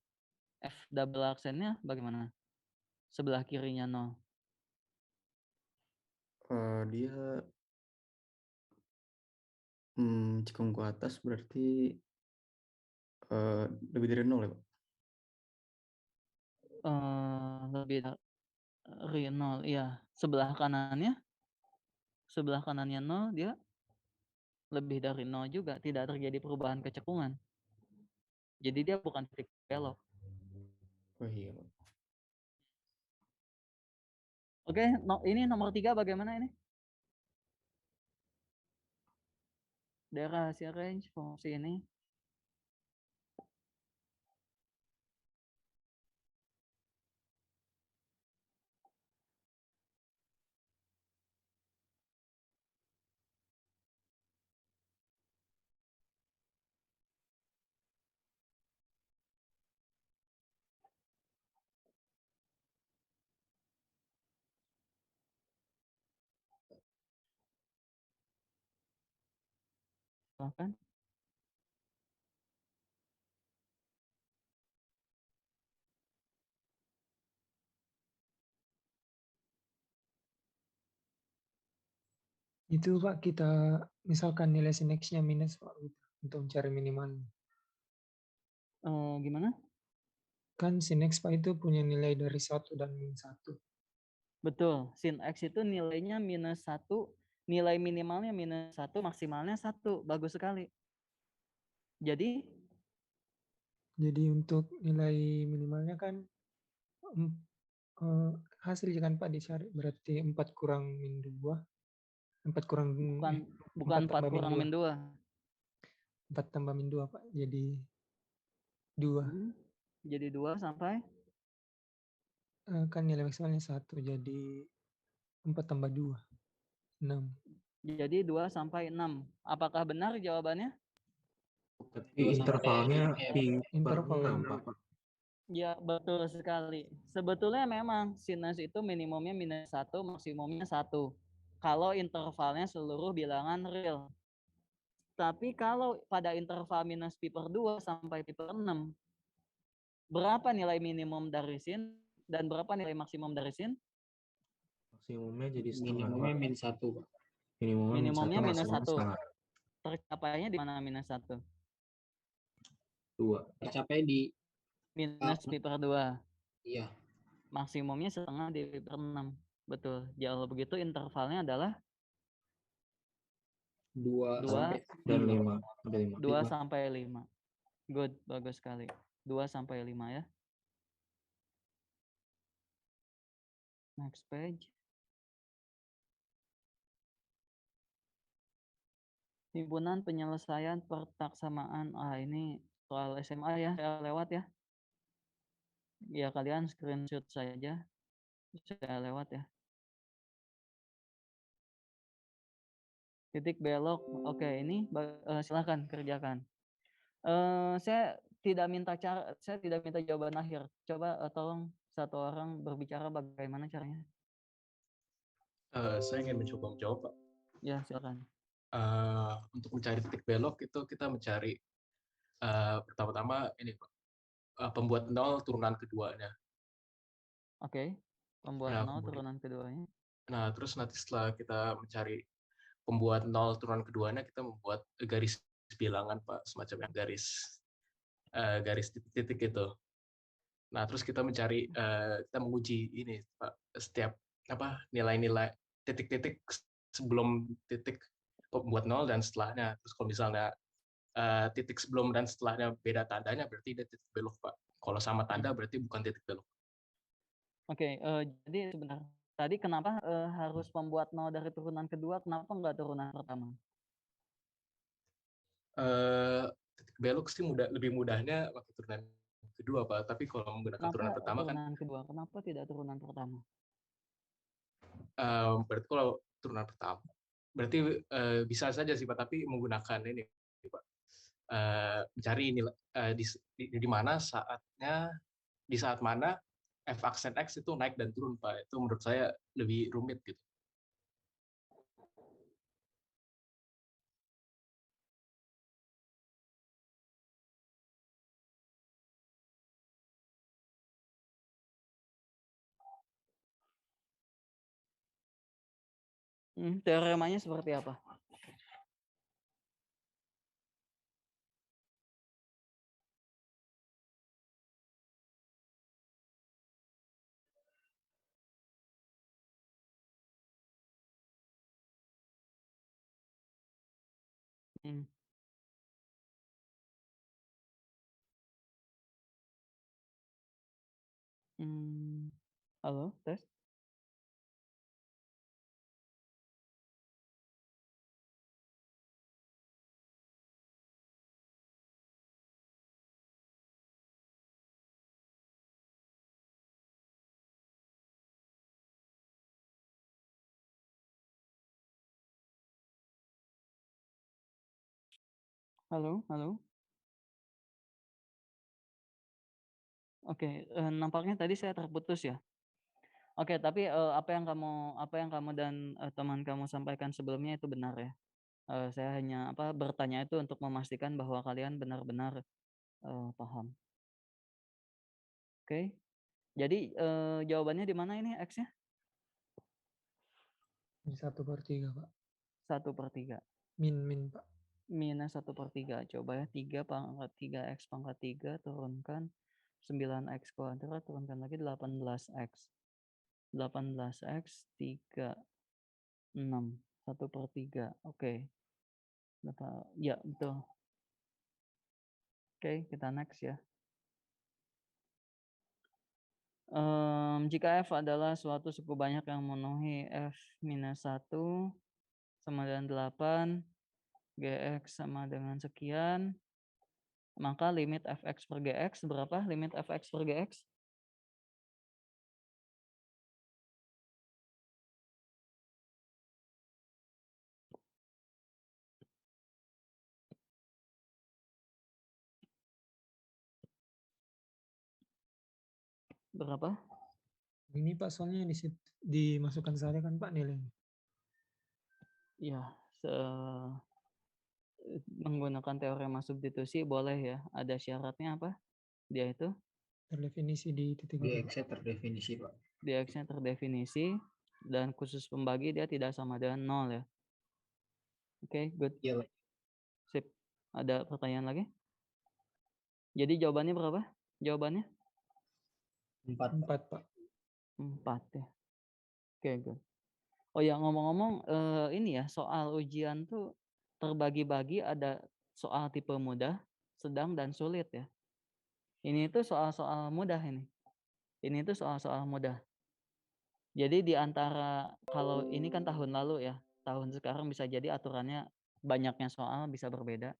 F double aksennya bagaimana? Sebelah kirinya 0. Dia cekung ke atas berarti lebih dari 0 ya, Pak? Lebih dari 0, iya. Sebelah kanannya 0, dia lebih dari 0 juga, tidak terjadi perubahan kecekungan. Jadi dia bukan titik belok. Oh iya, Pak. Oke, ini nomor 3 bagaimana ini? Daerah hasil range fungsi ini. Silakan. Itu Pak, kita misalkan nilai sinexnya minus Pak, gitu, untuk mencari minimal. Gimana? Kan sinex Pak itu punya nilai dari 1 dan min 1. Betul, sin X itu nilainya minus 1, nilai minimalnya minus 1, maksimalnya 1. Bagus sekali. Jadi untuk nilai minimalnya kan hasil kan Pak dicari, berarti 4 kurang min 2. 4 kurang bukan 4 tambah kurang min 2. 4 tambah min 2 Pak, jadi 2. Jadi 2 sampai? Kan nilai maksimalnya 1, jadi 4 tambah 2, 6. Jadi 2 sampai 6. Apakah benar jawabannya? Tapi intervalnya pi per Interval 6, Pak. Ya, betul sekali. Sebetulnya memang sinus itu minimumnya minus 1, maksimumnya 1. Kalau intervalnya seluruh bilangan real. Tapi kalau pada interval minus pi per 2 sampai pi per 6, berapa nilai minimum dari sin dan berapa nilai maksimum dari sin? Maksimumnya jadi setengah, Minimumnya Pak. min 1, Pak. Minimumnya minus 1. Setengah. Tercapainya di mana minus 1? 2. Tercapai di Minus pi per 2. iya. Maksimumnya setengah di pi per 6. Betul. Kalau begitu intervalnya adalah 2 2 dan 5. 2 sampai 5. Good, bagus sekali. 2 sampai 5 ya. Next page. Himpunan penyelesaian pertaksamaan. Ini soal SMA ya, saya lewat ya. Ya kalian screenshot saja. Saya lewat ya. Titik belok. Oke, ini silakan kerjakan. Saya tidak minta jawaban akhir. Coba tolong satu orang berbicara bagaimana caranya. Saya ingin mencoba menjawab, Pak. Ya, silakan. Untuk mencari titik belok itu kita mencari pertama-tama ini, Pak, pembuat 0 turunan keduanya. Oke, pembuat 0 turunan keduanya. Nah, terus nanti setelah kita mencari pembuat 0 turunan keduanya, kita membuat garis bilangan, Pak, semacam yang garis titik-titik itu. Nah, terus kita mencari, kita menguji ini, Pak, setiap nilai-nilai titik-titik sebelum titik pembuat 0 dan setelahnya. Terus kalau misalnya titik sebelum dan setelahnya beda tandanya, berarti dia titik belok, Pak. Kalau sama tanda berarti bukan titik belok. Oke, jadi sebentar. Tadi kenapa harus membuat 0 dari turunan kedua? Kenapa nggak turunan pertama? Titik belok sih lebih mudahnya pakai turunan kedua, Pak. Tapi kalau menggunakan turunan pertama turunan kedua? Kenapa tidak turunan pertama? Berarti kalau turunan pertama, berarti bisa saja sih, Pak. Tapi menggunakan ini, Pak. mencari nilai di mana di saat mana f aksen x itu naik dan turun Pak. Itu menurut saya lebih rumit gitu. Teoremanya seperti apa? Hmm. Halo, tes. Halo, halo. Oke, nampaknya tadi saya terputus ya. Oke, tapi apa yang kamu dan teman kamu sampaikan sebelumnya itu benar ya. Saya hanya bertanya itu untuk memastikan bahwa kalian benar-benar paham. Oke. Jadi jawabannya di mana ini X-nya? Min 1/3, Pak. 1/3. Min, Pak. Minus 1/3. Coba ya, 3 pangkat 3x pangkat 3 turunkan 9x kuadrat, turunkan lagi 18x. 18x 3, 6. 1/3. Oke. Ya, betul. Oke, kita next ya. Jika F adalah suatu suku banyak yang memenuhi F minus 1 sama dengan 8, Gx sama dengan sekian, maka limit Fx per Gx berapa? Limit Fx per Gx? Berapa? Ini Pak, soalnya dimasukkan saja kan Pak nilainya. Ya, menggunakan teorema substitusi boleh ya. Ada syaratnya apa? Dia itu? Terdefinisi di titik Di itu. X terdefinisi Pak. Dx-nya terdefinisi dan khusus pembagi dia tidak sama dengan 0 ya. Oke, good. Iya Pak. Sip. Ada pertanyaan lagi? Jadi jawabannya berapa? Jawabannya? 4 Pak. 4 Pak. 4 ya. Oke, good. Oh ya, ngomong-ngomong ini ya, soal ujian tuh terbagi-bagi, ada soal tipe mudah, sedang, dan sulit ya. Ini tuh soal-soal mudah ini. Ini tuh soal-soal mudah. Jadi di antara, kalau ini kan tahun lalu ya, tahun sekarang bisa jadi aturannya banyaknya soal bisa berbeda.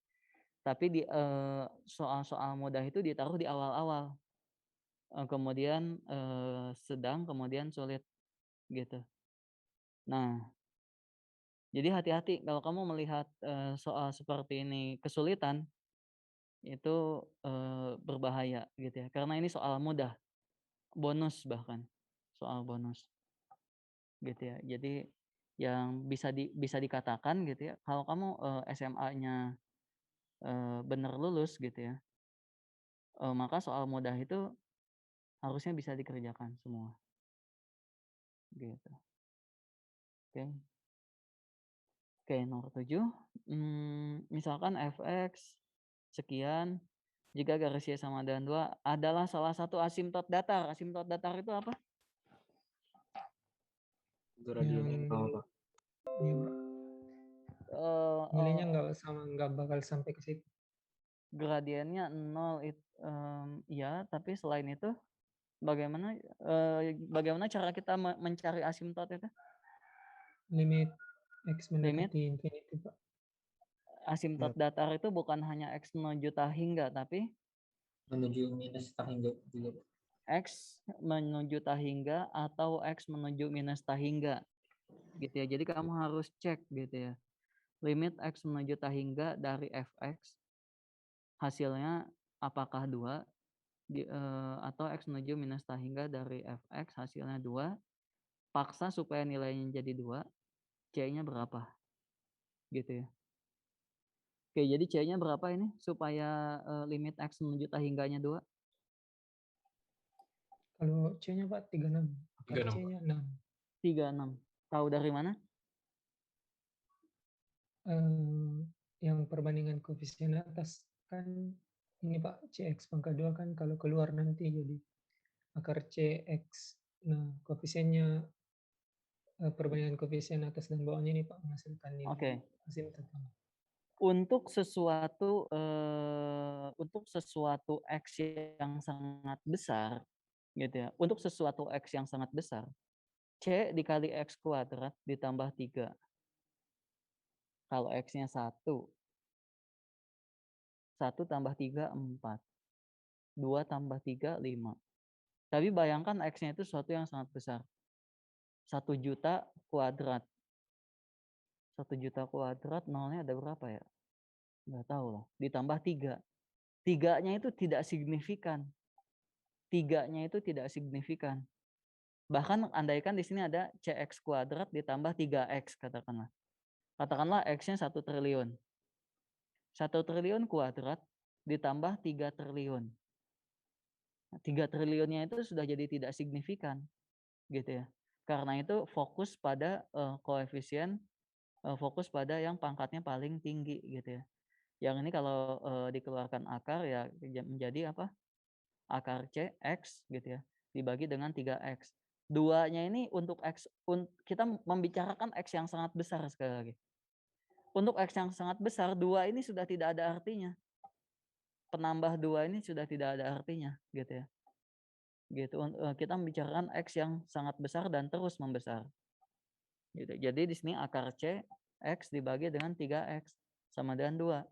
Tapi di soal-soal mudah itu ditaruh di awal-awal. Kemudian sedang, kemudian sulit gitu. Nah, jadi hati-hati kalau kamu melihat soal seperti ini kesulitan, itu berbahaya gitu ya. Karena ini soal mudah, bonus bahkan, soal bonus gitu ya. Jadi yang bisa dikatakan gitu ya, kalau kamu SMA-nya benar lulus gitu ya, maka soal mudah itu harusnya bisa dikerjakan semua. Gitu. Oke. Oke, nomor 7. Misalkan fx sekian jika garis Y sama dengan 2 adalah salah satu asimtot datar. Asimtot datar itu apa? Gradiennya nol, Pak. Iya Pak. Nilainya nggak bakal sampai ke situ. Gradiennya 0 ya, tapi selain itu bagaimana cara kita mencari asimtot itu? Limit X Limit mendekati infinity Pak. asimtot datar itu bukan hanya X menuju tahingga, tapi Menuju minus tahingga juga Pak. X menuju tahingga atau X menuju minus tahingga gitu ya. Jadi kamu harus cek gitu ya. Limit X menuju tahingga dari fx hasilnya apakah 2 atau X menuju minus tah hingga dari Fx hasilnya 2, paksa supaya nilainya jadi 2, C-nya berapa? Gitu ya. Oke, jadi C-nya berapa ini supaya limit X menuju tah hingganya 2? Kalau C-nya Pak 36, akar 36, Pak. C-nya 6. 36. Tahu dari mana? Yang perbandingan koefisien atas kan ini Pak, CX pangkat 2 kan kalau keluar nanti jadi akar CX. Nah, koefisiennya perbandingan koefisien atas dan bawahnya ini Pak menghasilkan nilai Oke. asimtotal. Untuk sesuatu X yang sangat besar gitu ya. Untuk sesuatu X yang sangat besar, C dikali X kuadrat ditambah 3. Kalau X-nya 1. 1 tambah 3, 4. 2 tambah 3, 5. Tapi bayangkan X-nya itu sesuatu yang sangat besar. 1 juta kuadrat. 1 juta kuadrat, nolnya ada berapa ya? Nggak tahu lah. Ditambah 3. 3-nya itu tidak signifikan. 3-nya itu tidak signifikan. Bahkan andaikan di sini ada CX kuadrat ditambah 3X katakanlah. Katakanlah X-nya 1 triliun. 1 triliun kuadrat ditambah 3 triliun. 3 triliunnya itu sudah jadi tidak signifikan. Gitu ya. Karena itu fokus pada koefisien, fokus pada yang pangkatnya paling tinggi gitu ya. Yang ini kalau dikeluarkan akar ya menjadi apa? Akar C, X gitu ya. Dibagi dengan 3X. 2-nya ini untuk X, kita membicarakan X yang sangat besar sekali lagi. Untuk X yang sangat besar, 2 ini sudah tidak ada artinya. Penambah 2 ini sudah tidak ada artinya gitu ya. Gitu. Kita membicarakan X yang sangat besar dan terus membesar. Gitu. Jadi di sini akar C, X dibagi dengan 3X sama dengan 2.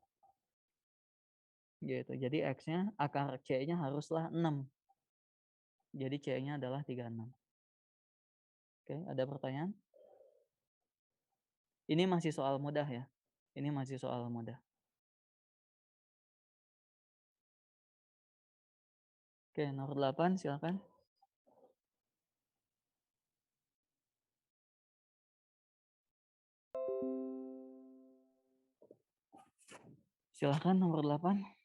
Gitu. Jadi X-nya, akar C-nya haruslah 6. Jadi C-nya adalah 36. Oke, ada pertanyaan? Ini masih soal mudah ya. Ini masih soal mudah. Oke, nomor 8 silakan. Silakan nomor 8.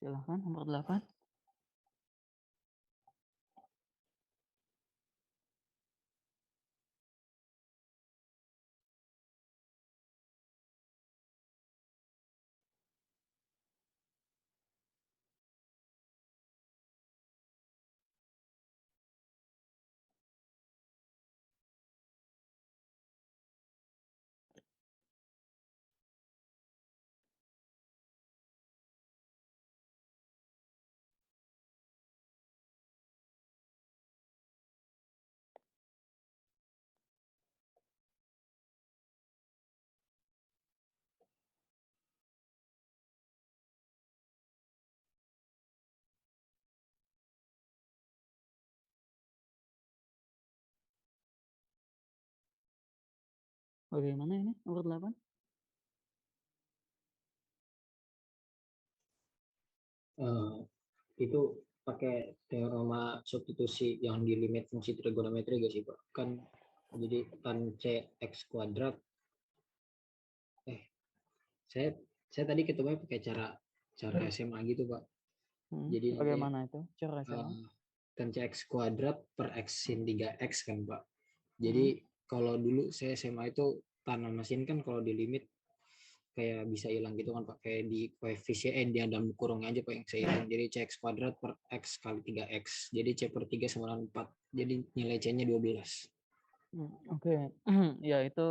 Silakan nomor 8. Bagaimana ini nomor 8? Itu pakai teorema substitusi yang di limit fungsi trigonometri gak sih Pak? Kan jadi tan CX kuadrat. Saya tadi ketemunya pakai cara SMA gitu Pak. Jadi Bagaimana itu cara SMA? tan CX kuadrat per X sin 3X kan Pak. Jadi kalau dulu saya SMA itu tanam mesin kan kalau di limit kayak bisa hilang gitu kan Pak, kayak di koefisien di dalam kurungnya aja Pak yang saya hilang. Jadi C X kuadrat per X kali 3X. Jadi C per 3 sama dengan 4. Jadi nilai C-nya 12. Oke. Ya itu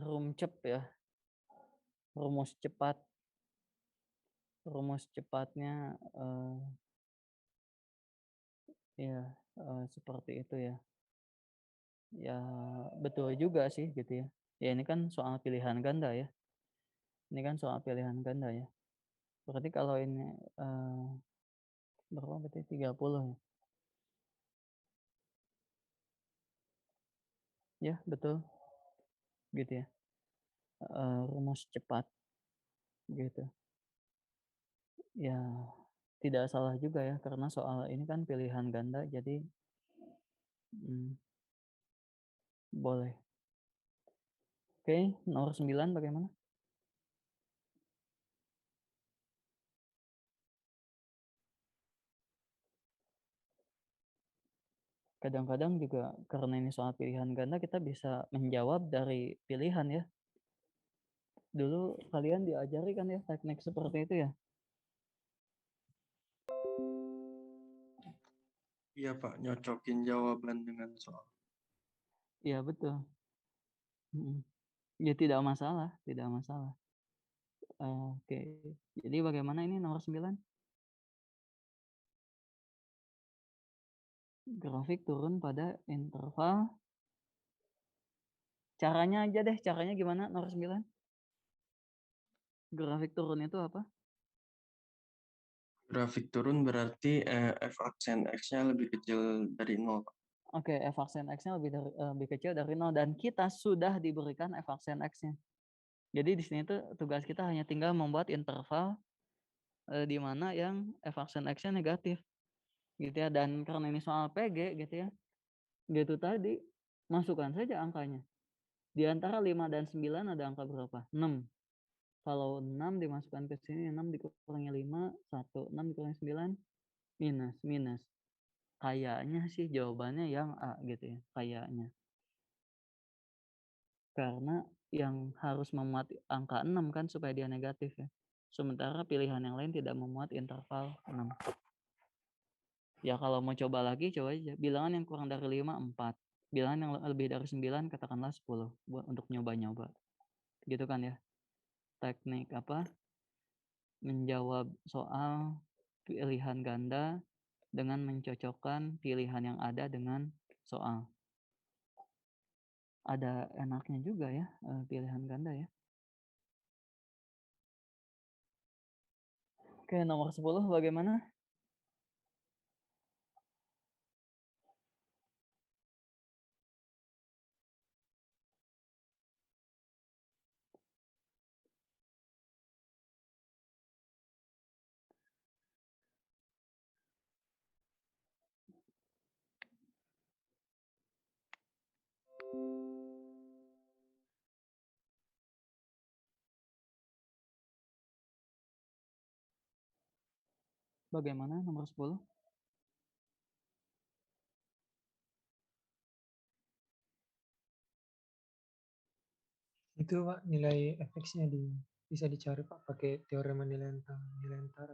rumcep ya. Rumus cepat. Rumus cepatnya ya seperti itu ya. Ya betul juga sih gitu ya. Ya ini kan soal pilihan ganda ya. Ini kan soal pilihan ganda ya. Berarti kalau ini berapa berarti 30 ya. Ya, betul. Gitu ya. Rumus cepat gitu. Ya, tidak salah juga ya karena soal ini kan pilihan ganda jadi boleh. Oke, nomor 9 bagaimana? Kadang-kadang juga karena ini soal pilihan ganda kita bisa menjawab dari pilihan ya. Dulu kalian diajari kan ya teknik seperti itu ya? Iya Pak, nyocokin jawaban dengan soal. Iya betul. Ya tidak masalah, tidak masalah. Oke, jadi bagaimana ini nomor 9? Grafik turun pada interval. Caranya aja deh, caranya gimana nomor 9? Grafik turun itu apa? Grafik turun berarti f aksen X-nya lebih kecil dari 0. Oke, f aksen X-nya lebih kecil dari 0 dan kita sudah diberikan f aksen X-nya. Jadi di sini tuh tugas kita hanya tinggal membuat interval di mana yang f aksen X-nya negatif. Gitu ya, dan karena ini soal PG gitu ya. Gitu tadi, masukkan saja angkanya. Di antara 5 dan 9 ada angka berapa? 6. Kalau 6 dimasukkan ke sini, 6 dikurangi 5, 1. 6 dikurangi 9, minus. Kayaknya sih jawabannya yang A gitu ya, kayaknya. Karena yang harus memuat angka 6 kan supaya dia negatif ya. Sementara pilihan yang lain tidak memuat interval 6. Ya kalau mau coba lagi, coba aja. Bilangan yang kurang dari 5, 4. Bilangan yang lebih dari 9, katakanlah 10. Untuk nyoba-nyoba. Gitu kan ya. Teknik apa? Menjawab soal pilihan ganda dengan mencocokkan pilihan yang ada dengan soal. Ada enaknya juga ya pilihan ganda ya. Oke, nomor 10 bagaimana? Bagaimana nomor 10? Itu Pak nilai fx-nya bisa dicari Pak pakai teorema nilai antara.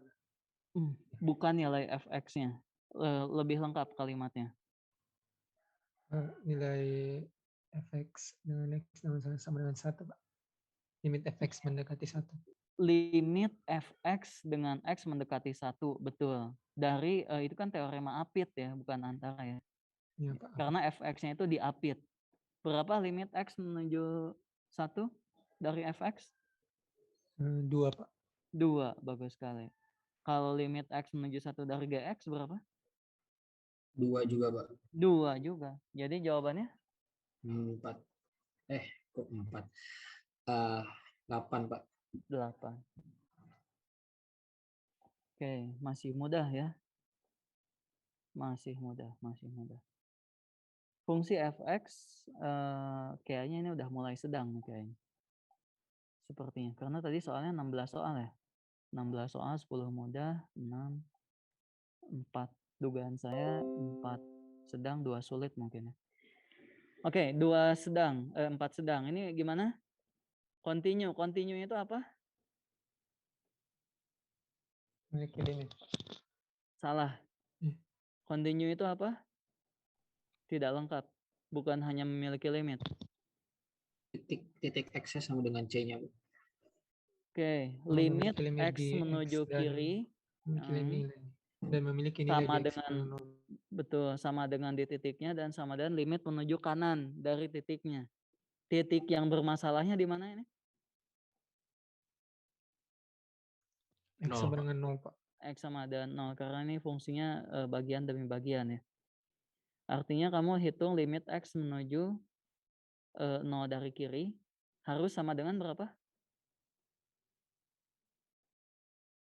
Bukan nilai fx-nya. Lebih lengkap kalimatnya. Nilai fx dengan x sama dengan 1 Pak. Limit fx mendekati 1. Limit fx dengan x mendekati 1, betul. Dari itu kan teorema Apit ya, bukan antara ya. Ya, Pak. Karena fx-nya itu di Apit. Berapa limit x menuju 1 dari fx? 2 Pak. 2, bagus sekali. Kalau limit x menuju 1 dari gx berapa? 2 juga Pak. 2 juga. Jadi jawabannya? 4. Kok 4? 8 Pak. 8. Oke, masih mudah ya. Masih mudah. Fungsi fx kayaknya ini udah mulai sedang nih kayaknya. Sepertinya. Karena tadi soalnya 16 soal ya. 16 soal, 10 mudah, 6, 4. Dugaan saya 4 sedang, 2 sulit mungkin ya. Oke, 2 sedang, 4 sedang. Ini gimana? Continue itu apa? Memiliki limit. Salah. Hmm. Continue itu apa? Tidak lengkap. Bukan hanya memiliki limit. Titik X sama dengan C-nya. Oke, Oh, limit memiliki limit X di menuju X dan kiri memiliki hmm, nilai dan memiliki nilai sama di X dengan itu 0. betul sama dengan di titiknya dan sama dengan limit menuju kanan dari titiknya. Titik yang bermasalahnya di mana ini? X Nol, sama Pak. dengan 0, Pak. X sama dengan 0 karena ini fungsinya bagian demi bagian ya. Artinya kamu hitung limit X menuju 0 dari kiri harus sama dengan berapa?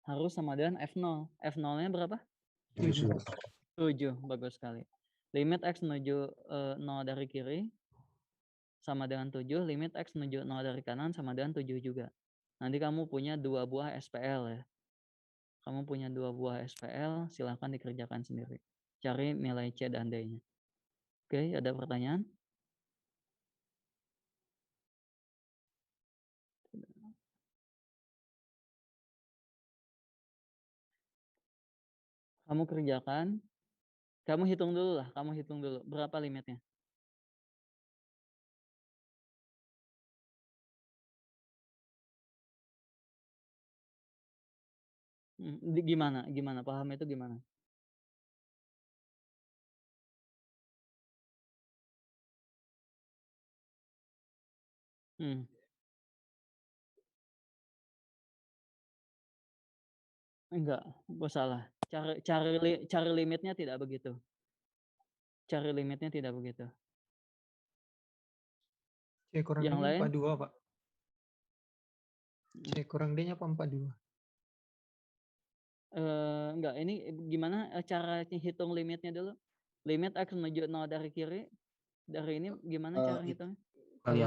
Harus sama dengan F0. F0-nya berapa? 7. 7, bagus sekali. Limit X menuju 0 dari kiri sama dengan 7, limit X menuju 0 dari kanan sama dengan 7 juga. Nanti kamu punya 2 buah SPL ya. Kamu punya 2 buah SPL, silahkan dikerjakan sendiri. Cari nilai C dan D-nya. Oke, ada pertanyaan? Kamu kerjakan, kamu hitung dulu lah, kamu hitung dulu. Berapa limitnya? Gimana? Paham itu gimana? Enggak, salah. Cari limitnya tidak begitu. Cari limitnya tidak begitu. C kurang Yang D-nya lain? 42, Pak. C kurang D-nya apa 42? Enggak, ini gimana cara hitung limitnya dulu? Limit X menuju 0 dari kiri. Dari ini gimana cara hitungnya? Kali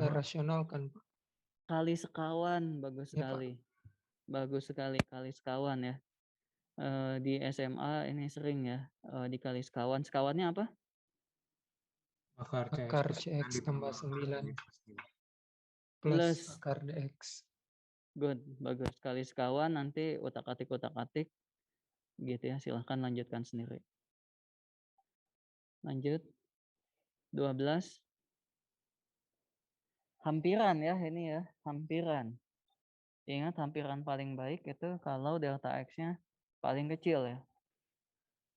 rasional kan, Pak. Kali sekawan, bagus Ya, Pak. sekali. Bagus sekali, kali sekawan ya. Di SMA ini sering ya, dikali sekawan. Sekawannya apa? Akar CX tambah 9 plus Plus. akar DX. Good, bagus. Kali sekawan nanti utak-atik gitu ya. Silahkan lanjutkan sendiri. Lanjut. 12. Hampiran ya ini ya, hampiran. Ingat hampiran paling baik itu kalau delta X-nya paling kecil ya.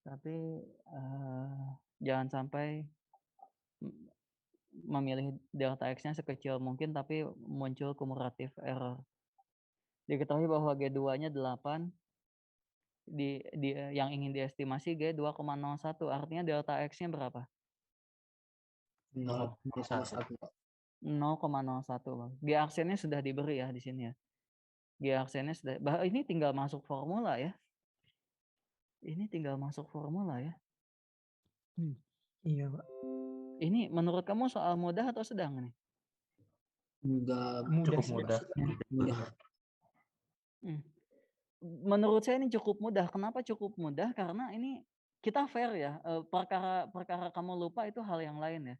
Tapi jangan sampai memilih delta X-nya sekecil mungkin tapi muncul kumulatif error. Diketahui bahwa G2-nya 8, yang ingin diestimasi G 2,01, artinya delta X-nya berapa? 0,01. 0,01 Bang. G aksennya sudah diberi ya di sini ya. G aksennya sudah, ini tinggal masuk formula ya. Ini tinggal masuk formula ya. Iya, Pak. Ini menurut kamu soal mudah atau sedang nih? Cukup mudah. Menurut saya ini cukup mudah. Kenapa cukup mudah? Karena ini kita fair ya. Perkara kamu lupa itu hal yang lain ya.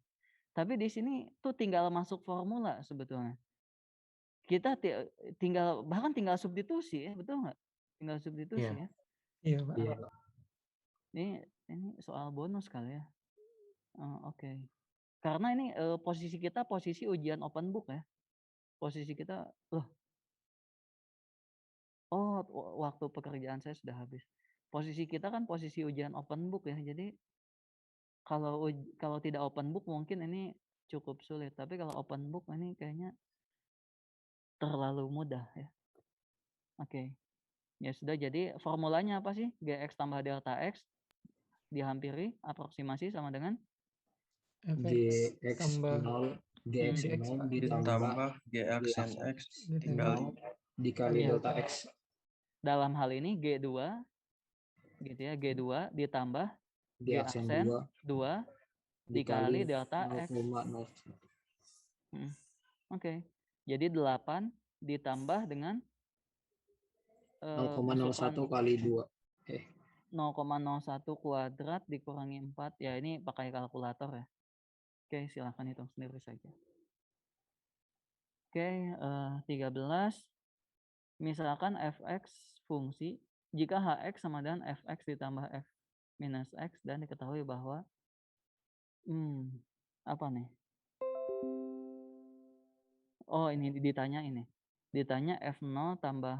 Tapi di sini tuh tinggal masuk formula sebetulnya. Kita bahkan tinggal substitusi ya, betul nggak? Tinggal substitusi ya. Iya, Pak. Ini soal bonus kali ya. Oke. Karena ini posisi kita posisi ujian open book ya. Posisi kita waktu pekerjaan saya sudah habis. Posisi kita kan posisi ujian open book ya. Jadi kalau tidak open book mungkin ini cukup sulit. Tapi kalau open book ini kayaknya terlalu mudah ya. Oke. Ya sudah, jadi formulanya apa sih? Gx tambah delta X dihampiri aproksimasi sama dengan Gx tambah Gx 0 ditambah Gx and X tinggal dikali delta X. Dalam hal ini G2 gitu ya, G2 ditambah G aksen 2 dikali delta X. Oke. Jadi 8 ditambah dengan 0,01 kali 2. 0,01 kuadrat dikurangi 4. Ya ini pakai kalkulator ya. Oke, silahkan hitung sendiri saja. Oke, 13. Misalkan fx fungsi, jika hx sama dengan fx ditambah f minus x dan diketahui bahwa apa nih? Oh, ini ditanya ini. Ditanya F0 tambah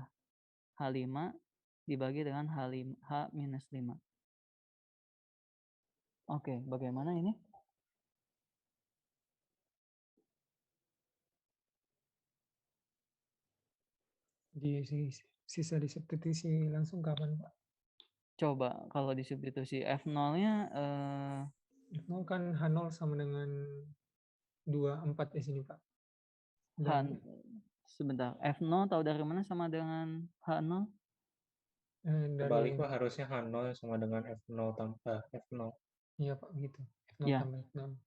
H5 dibagi dengan H minus 5. Oke, bagaimana ini? Sisa disubstitusi langsung kapan, Pak? Coba kalau disubstitusi F0-nya F0 kan H0 sama dengan 24 di sini, Pak. Dan sebentar, F0 tahu dari mana sama dengan H0? Terbalik dari Pak, harusnya H0 sama dengan F0 tambah F0. iya Pak gitu. F0 Ya. tambah F0.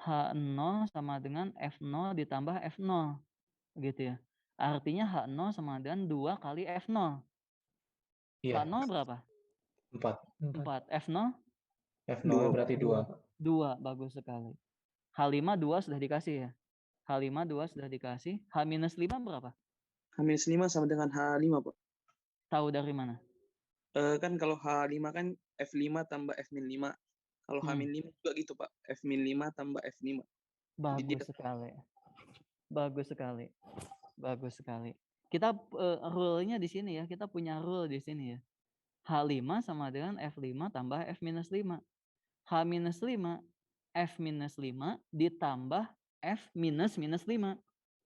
H0 sama dengan F0 ditambah F0 gitu ya. Artinya H0 sama dengan 2 kali F0. Iya, H0 berapa? 4. 4. F0? F0 berarti 2. 2, bagus sekali. H5 2 sudah dikasih ya. H5 2 sudah dikasih. H-5 berapa? H-5 sama dengan H5, Pak. Tahu dari mana? Kan kalau H5 kan F5 tambah F-5. Kalau H-5 juga gitu, Pak. F-5 tambah F5. Bagus sekali. Bagus sekali. Bagus sekali. Kita rule-nya di sini ya. Kita punya rule di sini ya. H5 sama dengan F5 tambah F-5. H-5 F-5 ditambah F-5.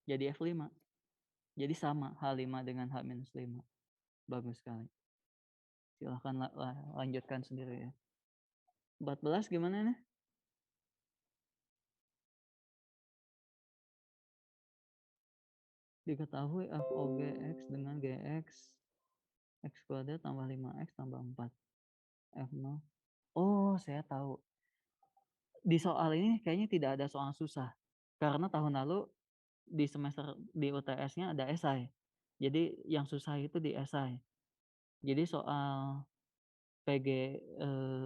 Jadi F5. Jadi sama H5 dengan H-5. Bagus sekali. Silahkan lanjutkan sendiri ya. 14 gimana nih? Diketahui f of gx dengan gx x kuadrat tambah 5x tambah 4 f0. Oh, saya tahu. Di soal ini kayaknya tidak ada soal susah. Karena tahun lalu di semester di UTS-nya ada esai. Jadi yang susah itu di esai. Jadi soal PG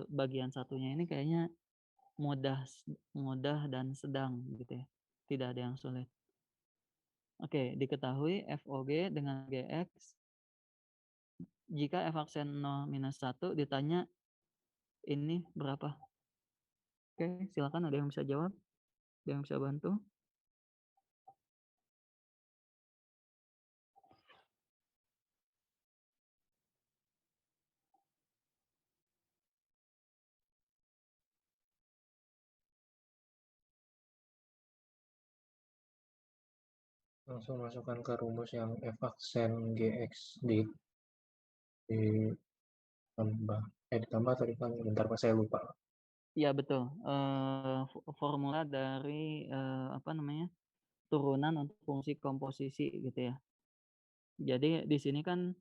bagian satunya ini kayaknya mudah dan sedang gitu ya. Tidak ada yang sulit. Oke, diketahui FOG dengan GX jika f aksen 0 minus 1 ditanya ini berapa? Oke, silakan ada yang bisa jawab? Ada yang bisa bantu? Langsung masukkan ke rumus yang F aksen GX ditambah atau dikurangi? Bentar Pak, saya lupa. Iya betul. Formula dari turunan untuk fungsi komposisi gitu ya. Jadi di sini kan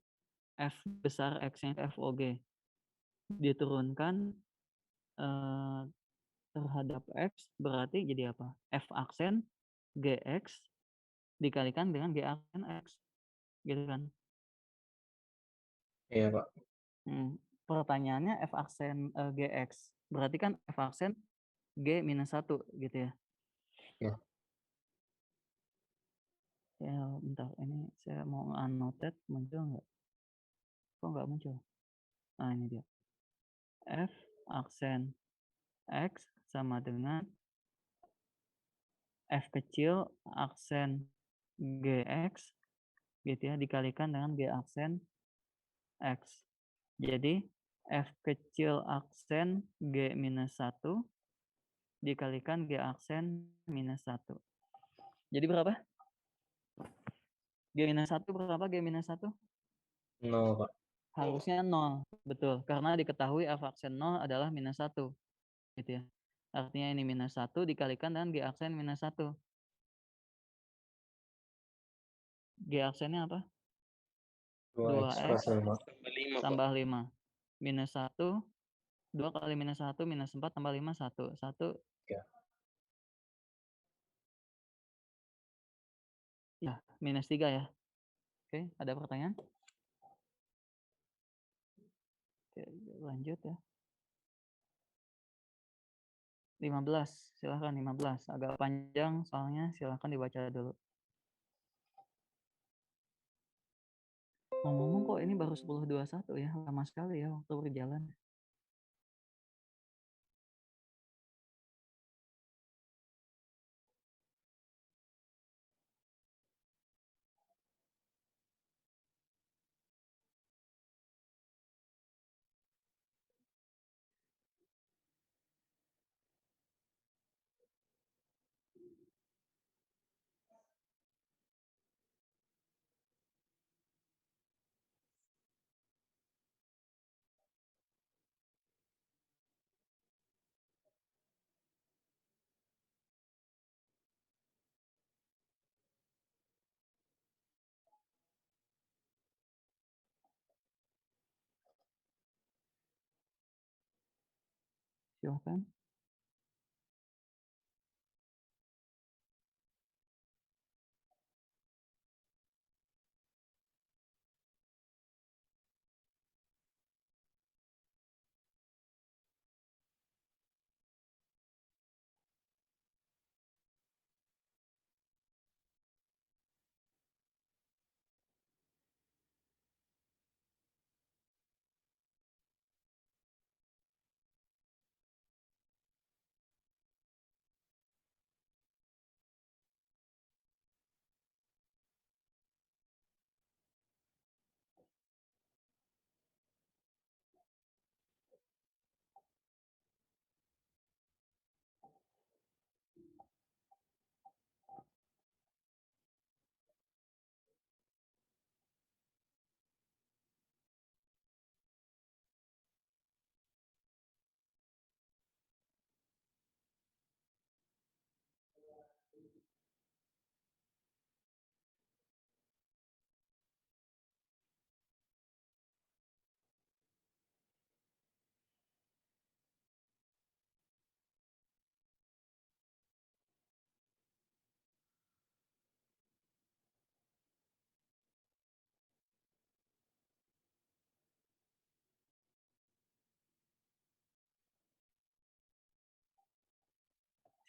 f besar x-nya FOG diturunkan terhadap x berarti jadi apa? F aksen GX dikalikan dengan G aksen X gitu kan. Iya Pak. Pertanyaannya F aksen GX berarti kan F aksen G minus 1 gitu ya. Ya. Ya bentar, ini saya mau annotate, muncul nggak? Kok nggak muncul? Nah ini dia. F aksen X sama dengan F kecil aksen GX gitu ya dikalikan dengan G aksen X. Jadi F kecil aksen G minus 1 dikalikan G aksen minus 1. Jadi berapa? G minus 1 berapa G minus 1? 0 Pak. Harusnya 0. Betul. Karena diketahui F aksen 0 adalah minus 1. Gitu ya. Artinya ini minus 1 dikalikan dengan G aksen minus 1. G aksennya apa? 2x tambah 5. Minus 1. 2 kali minus 1 minus 4 tambah 5 1. 1. Ya, minus 3 ya. Oke, ada pertanyaan? Oke, lanjut ya. 15, silahkan 15. Agak panjang soalnya, silahkan dibaca dulu. Ngomong-ngomong kok ini baru 10.21 ya, lama sekali ya waktu berjalan. Silakan.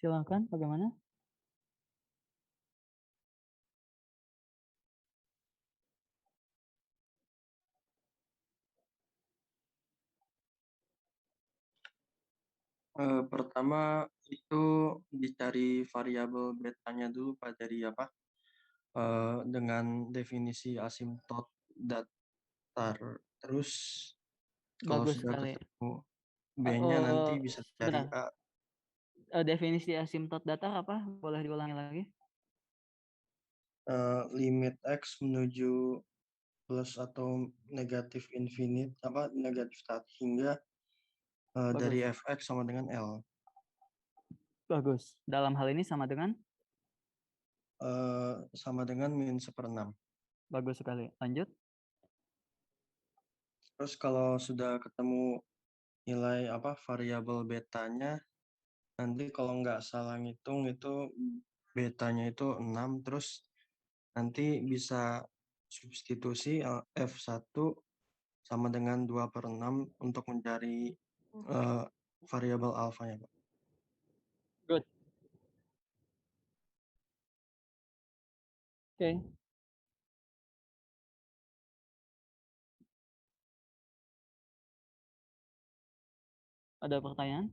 Silakan, bagaimana? Pertama itu dicari variabel betanya dulu Pak, dari apa? Dengan definisi asimtot datar. Terus kalau Bagus sudah sekali. ketemu B-nya nanti bisa cari Sebentar. A. Definisi asimtot datar apa? Boleh diulangi lagi? Limit X menuju plus atau negatif infinite, negatif start hingga dari Bagus. fx sama dengan L. Bagus. Dalam hal ini sama dengan? Sama dengan -1/6. Bagus sekali. Lanjut. Terus kalau sudah ketemu nilai variabel betanya, nanti kalau nggak salah ngitung itu betanya itu 6, terus nanti bisa substitusi F1 sama dengan 2/6 untuk mencari variabel alfanya, Pak. Good. Oke. Ada pertanyaan?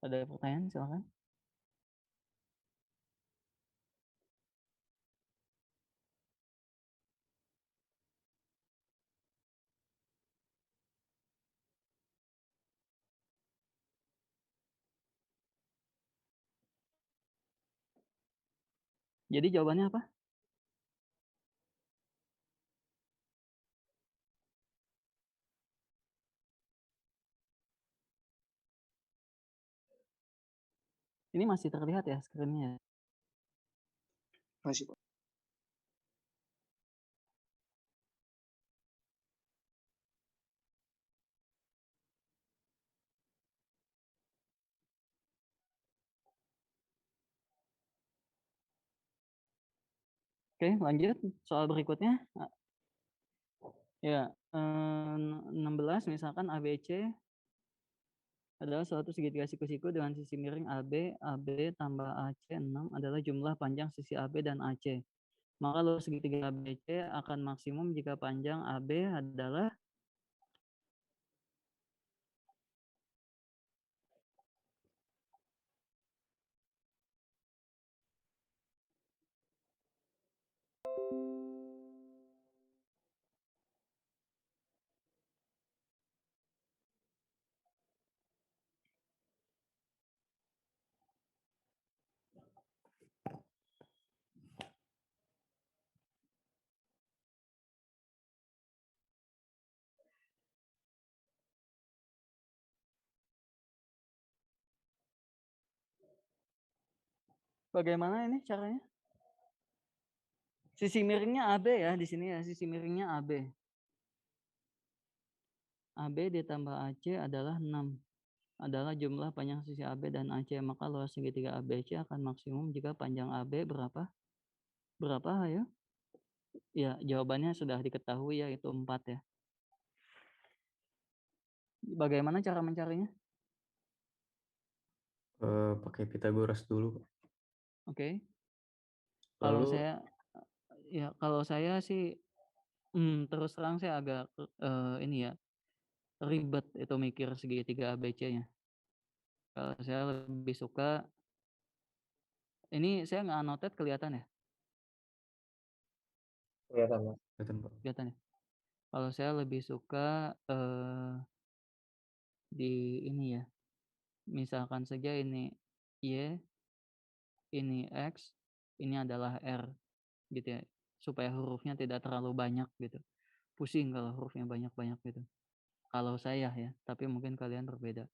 Ada pertanyaan, silakan. Jadi jawabannya apa? Ini masih terlihat ya screen-nya? Masih, Pak. Oke, lanjut. Soal berikutnya. Ya, 16 misalkan ABC adalah suatu segitiga siku-siku dengan sisi miring AB, AB tambah AC 6 adalah jumlah panjang sisi AB dan AC. Maka luas segitiga ABC akan maksimum jika panjang AB adalah bagaimana ini caranya? Sisi miringnya AB ya di sini ya, sisi miringnya AB. AB ditambah AC adalah 6. Adalah jumlah panjang sisi AB dan AC, maka luas segitiga ABC akan maksimum jika panjang AB berapa? Berapa ayo? Ya, jawabannya sudah diketahui ya, itu 4 ya. Bagaimana cara mencarinya? Pakai Pitagoras dulu, Pak. Oke. Kalau Lalu saya sih terus terang saya agak ini ya, ribet itu mikir segitiga ABC-nya. Kalau saya lebih suka ini saya nggak annotate kelihatan ya? Kelihatan, Mas. kelihatan, Pak. Kelihatan ya? Kalau saya lebih suka di ini ya. Misalkan saja ini Y, ini X, ini adalah R gitu ya. Supaya hurufnya tidak terlalu banyak gitu. Pusing kalau hurufnya banyak-banyak gitu. Kalau saya ya, tapi mungkin kalian berbeda.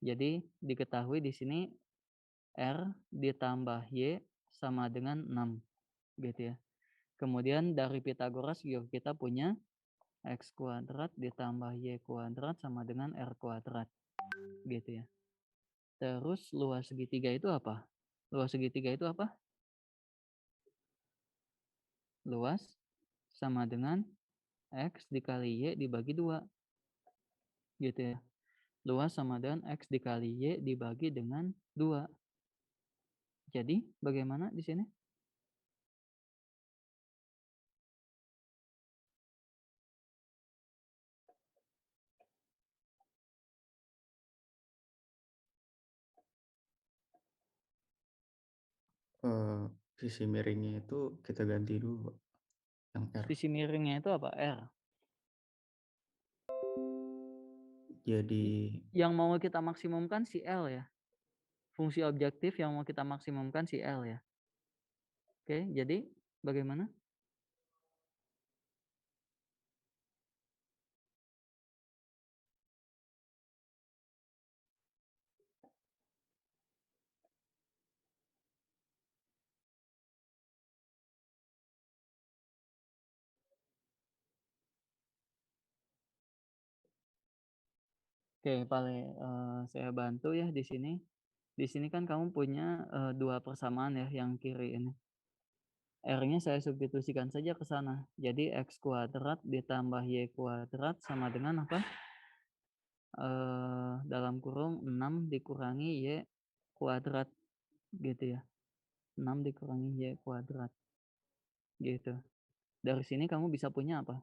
Jadi diketahui di sini R ditambah Y sama dengan 6 gitu ya. Kemudian dari Pitagoras juga kita punya X kuadrat ditambah Y kuadrat sama dengan R kuadrat gitu ya. Terus luas segitiga itu apa? Luas segitiga itu apa? Luas sama dengan X dikali Y dibagi 2 gitu ya. Luas sama dengan X dikali Y dibagi dengan 2. Jadi bagaimana di sini? Sisi miringnya itu kita ganti dulu, Pak, yang R. Sisi miringnya itu apa? R. Jadi Yang mau kita maksimumkan si L ya. Fungsi objektif yang mau kita maksimumkan si L ya. Oke, jadi bagaimana? Oke, paling saya bantu ya di sini. Di sini kan kamu punya 2 persamaan ya yang kiri ini. R-nya saya substitusikan saja ke sana. Jadi X kuadrat ditambah Y kuadrat sama dengan apa? Dalam kurung 6 dikurangi Y kuadrat gitu ya. 6 dikurangi Y kuadrat gitu. Dari sini kamu bisa punya apa?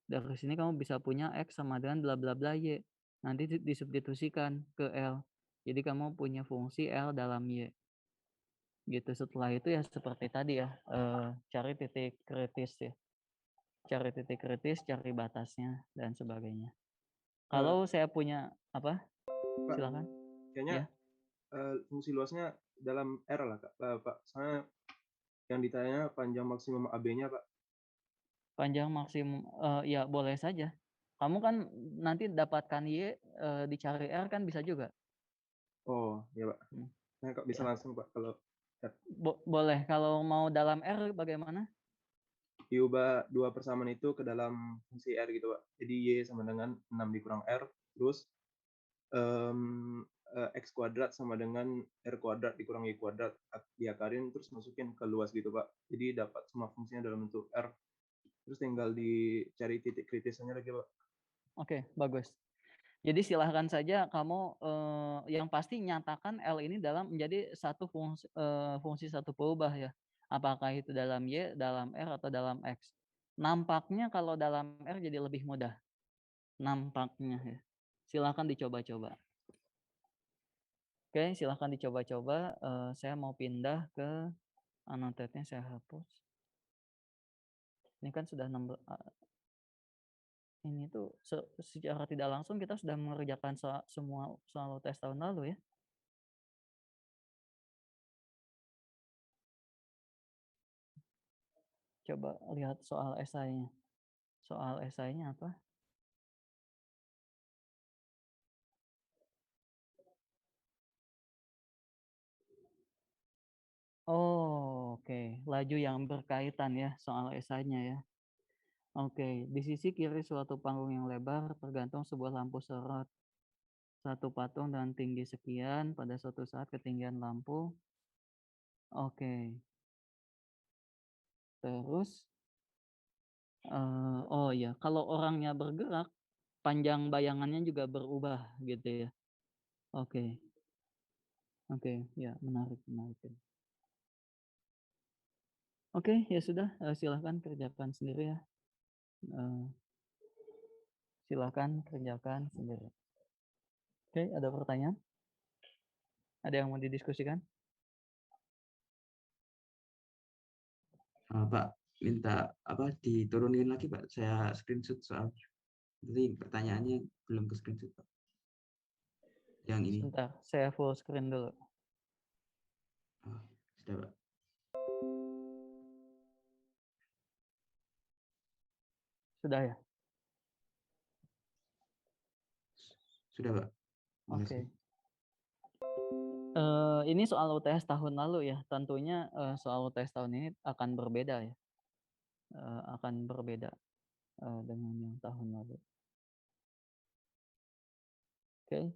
Dari sini kamu bisa punya X sama dengan bla bla bla Y. Nanti disubstitusikan ke L. Jadi kamu punya fungsi L dalam Y. Gitu. Setelah itu ya seperti tadi ya, cari titik kritis ya. Cari titik kritis, cari batasnya dan sebagainya. Kalau saya punya apa? Pak, Silakan. kayaknya Ya. Fungsi luasnya dalam R lah, Pak. Soalnya yang ditanya panjang maksimum AB-nya, Pak. Panjang maksimum ya boleh saja. Kamu kan nanti dapatkan Y dicari R kan bisa juga. Oh, iya, Pak. Nah, kok bisa Ya. langsung, Pak, kalau boleh. Kalau mau dalam R bagaimana? diubah 2 persamaan itu ke dalam fungsi R gitu, Pak. Jadi Y sama dengan 6 dikurang R, terus X kuadrat sama dengan R kuadrat dikurang Y kuadrat diakarin terus masukin ke luas gitu, Pak. Jadi dapat semua fungsinya dalam bentuk R. Terus tinggal dicari titik kritisnya lagi, Pak. Oke, bagus. Jadi silahkan saja kamu yang pasti nyatakan L ini dalam menjadi satu fungsi satu peubah ya. Apakah itu dalam Y, dalam R, atau dalam X. Nampaknya kalau dalam R jadi lebih mudah. Nampaknya ya. Silahkan dicoba-coba. Oke, silahkan dicoba-coba. Saya mau pindah ke annotate-nya, saya hapus. Ini kan sudah ini tuh secara tidak langsung kita sudah mengerjakan semua soal tes tahun lalu ya. Coba lihat soal esainya. Soal esainya apa? Oh, oke. Laju yang berkaitan ya soal esainya ya. Oke, di sisi kiri suatu panggung yang lebar tergantung sebuah lampu sorot. Satu patung dan tinggi sekian pada suatu saat ketinggian lampu. Oke. Terus, oh ya, kalau orangnya bergerak, panjang bayangannya juga berubah gitu ya. Oke. Oke, ya menarik, menarik. Oke, ya sudah, silahkan kerjakan sendiri ya. Silahkan kerjakan sendiri. Oke, ada pertanyaan? Ada yang mau didiskusikan? Pak, minta apa diturunin lagi Pak, saya screenshot soal jadi pertanyaannya belum ke screenshot Pak. Yang ini. Sebentar, saya full screen dulu. Oh, sudah Pak. Sudah ya? Sudah Pak. Oke. Ini soal UTS tahun lalu ya. Tentunya soal UTS tahun ini akan berbeda ya. Akan berbeda dengan yang tahun lalu. Oke.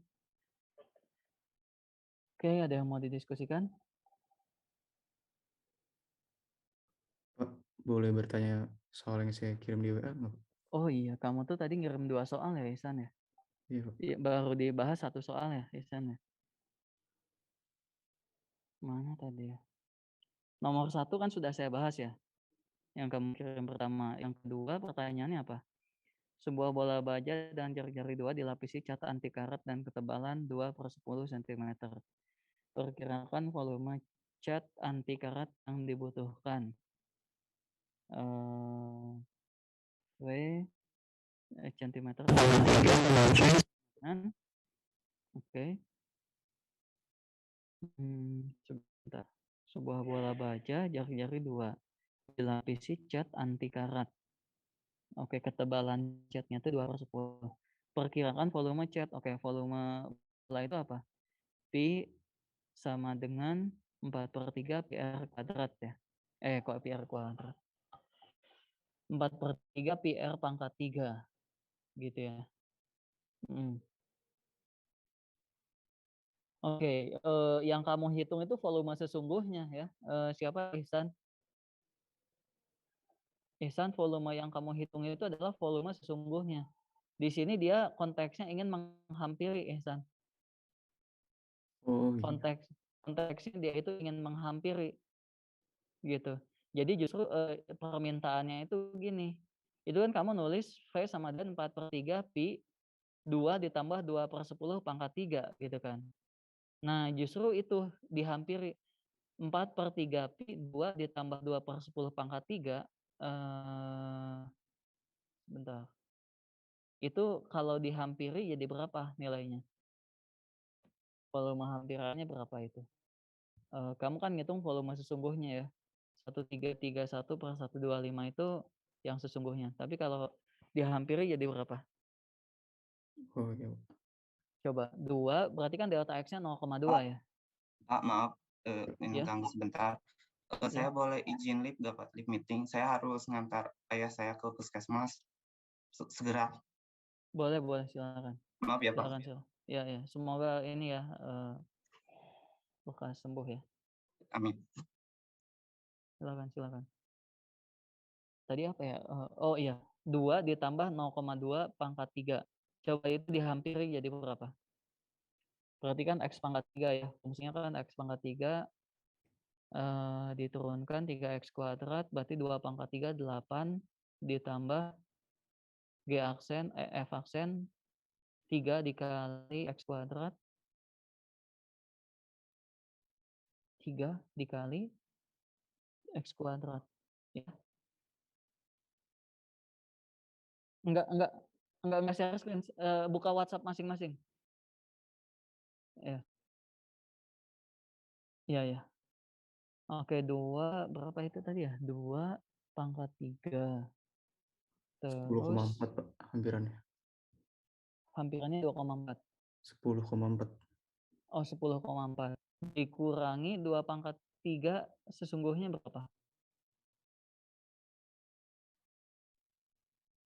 Oke, ada yang mau didiskusikan? Pak, boleh bertanya soal yang saya kirim di WA nggak, Pak? Oh iya, kamu tuh tadi ngirim 2 soal ya, Ihsan ya? Iya, Pak. Iya, baru dibahas 1 soal ya, Ihsan ya? Mana tadi ya? Nomor 1 kan sudah saya bahas ya. Yang kamu kirim pertama. Yang kedua pertanyaannya apa? Sebuah bola baja dan jari-jari 2 dilapisi cat anti karat dan ketebalan 2/10 cm. Perkirakan volume cat anti karat yang dibutuhkan. W centimeter. Oke. Sebentar. Sebuah bola baja jari-jari 2 dilapisi cat anti karat. Oke, ketebalan catnya itu 2/10. Perkirakan volume cat. Oke, volume bola itu apa? Pi sama dengan 4/3 PR kuadrat ya. Kok PR kuadrat? 4/3 PR pangkat 3. Gitu ya. Oke, yang kamu hitung itu volume sesungguhnya ya. Siapa Ihsan? Ihsan, volume yang kamu hitung itu adalah volume sesungguhnya. Di sini dia konteksnya ingin menghampiri Ihsan. Oh iya. Konteksnya dia itu ingin menghampiri gitu. Jadi justru permintaannya itu gini. Itu kan kamu nulis V sama dengan 4/3 pi 2 ditambah 2/10 pangkat 3 gitu kan. Nah, justru itu dihampiri 4/3 pi 2 ditambah 2/10 pangkat 3 bentar. Itu kalau dihampiri jadi berapa nilainya? Volume hampirannya berapa itu? Kamu kan ngitung volume sesungguhnya ya. 1331/125 itu yang sesungguhnya. Tapi kalau dihampiri jadi berapa? Oh iya. Coba 2 berarti kan delta X-nya 0,2 Pak, ya. Pak maaf, ini Ya. ganggu sebentar. Saya boleh izin live dapat live meeting. Saya harus ngantar ayah saya ke puskesmas segera. Boleh, silakan. Maaf ya Pak. Silakan. Ya. Semoga ini ya lekas sembuh ya. Amin. Silakan. tadi apa ya? Oh iya, 2 ditambah 0,2 pangkat 3. Coba itu dihampiri jadi berapa? Berarti kan X pangkat 3 ya. Fungsinya kan X pangkat 3 diturunkan 3X kuadrat, berarti 2 pangkat 3 8 ditambah G aksen, F aksen 3 dikali X kuadrat 3 dikali X kuadrat. Ya. Enggak share screen, buka WhatsApp masing-masing. Ya. Iya ya. Oke, 2 berapa itu tadi ya? 2 pangkat 3. 10,4 Terus Pak, hampirannya. hampirannya 2,4. 10,4. Oh, 10,4. Dikurangi 2 pangkat 3 sesungguhnya berapa?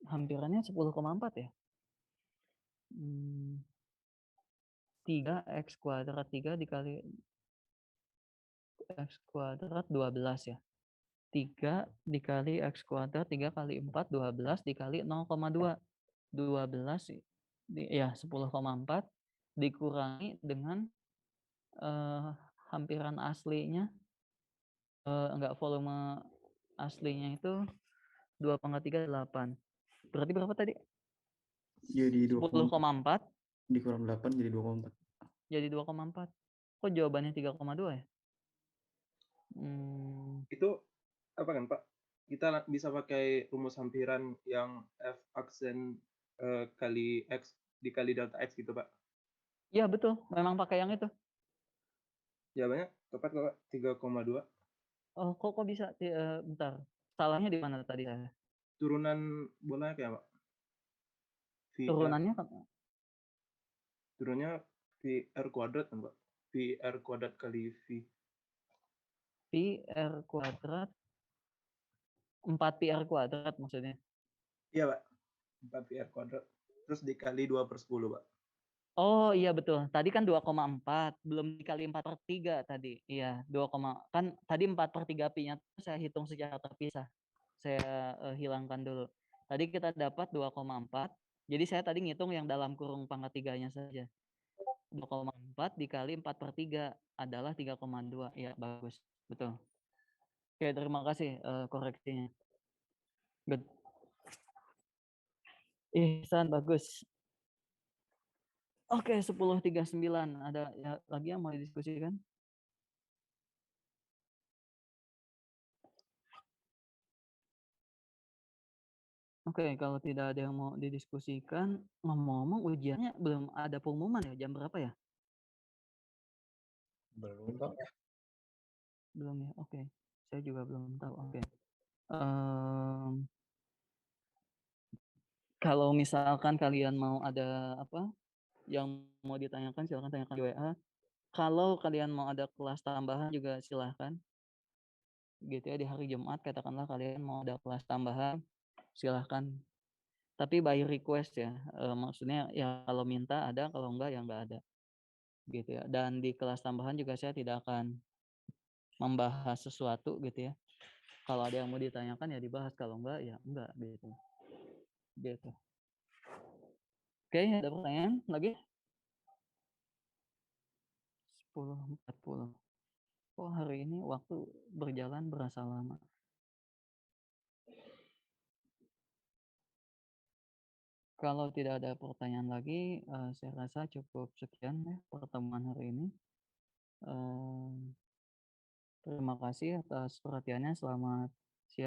Hampirannya 10,4 ya? 3X kuadrat 3 dikali X kuadrat 12 ya. 3 dikali X kuadrat 3 kali 4 12 dikali 0,2. 12 ya 10,4 dikurangi dengan hampiran aslinya enggak, volume aslinya itu 2 pangkat 3 8. Berarti berapa tadi? Jadi 10,4 dikurang 8 jadi 2,4. jadi 2,4. Kok jawabannya 3,2 ya? Itu apa kan Pak? Kita bisa pakai rumus hampiran yang F aksen kali X dikali delta X gitu Pak? Iya betul, memang pakai yang itu. Jawabannya tepat kok Pak, 3,2. Oh, kok bisa? Bentar. Salahnya di mana tadi saya? Turunan bolanya kayak Pak? Turunannya turunnya VR kuadrat kan Pak? VR kuadrat kali V. VR kuadrat 4 PR kuadrat maksudnya. Iya Pak, 4 VR kuadrat. Terus dikali 2/10 Pak. Oh iya betul. Tadi kan 2,4, belum dikali 4/3 tadi. Iya, 2, kan tadi 4/3 pi-nya saya hitung secara terpisah. Saya hilangkan dulu. Tadi kita dapat 2,4. Jadi saya tadi ngitung yang dalam kurung pangkat 3-nya saja. 2,4 dikali 4/3 adalah 3,2. Iya, bagus. Betul. Oke, terima kasih koreksinya. Good. Ihsan, bagus. Oke, 10.39. Ada ya, lagi yang mau didiskusikan? Oke, kalau tidak ada yang mau didiskusikan, ngomong-ngomong ujiannya belum ada pengumuman ya, jam berapa ya? Belum Pak. Belum ya, oke. Saya juga belum tahu, oke. Kalau misalkan kalian mau ada apa yang mau ditanyakan, silakan tanyakan di WA. Kalau kalian mau ada kelas tambahan juga silahkan. Gitu ya, di hari Jumat katakanlah kalian mau ada kelas tambahan, silahkan. Tapi by request ya, maksudnya ya kalau minta ada, kalau enggak ya enggak ada. Gitu ya. Dan di kelas tambahan juga saya tidak akan membahas sesuatu gitu ya. Kalau ada yang mau ditanyakan ya dibahas, kalau enggak ya enggak gitu. Gitu. Oke, ada pertanyaan lagi? 10.40. Oh, hari ini waktu berjalan berasa lama. Kalau tidak ada pertanyaan lagi, saya rasa cukup sekian ya pertemuan hari ini. Terima kasih atas perhatiannya. Selamat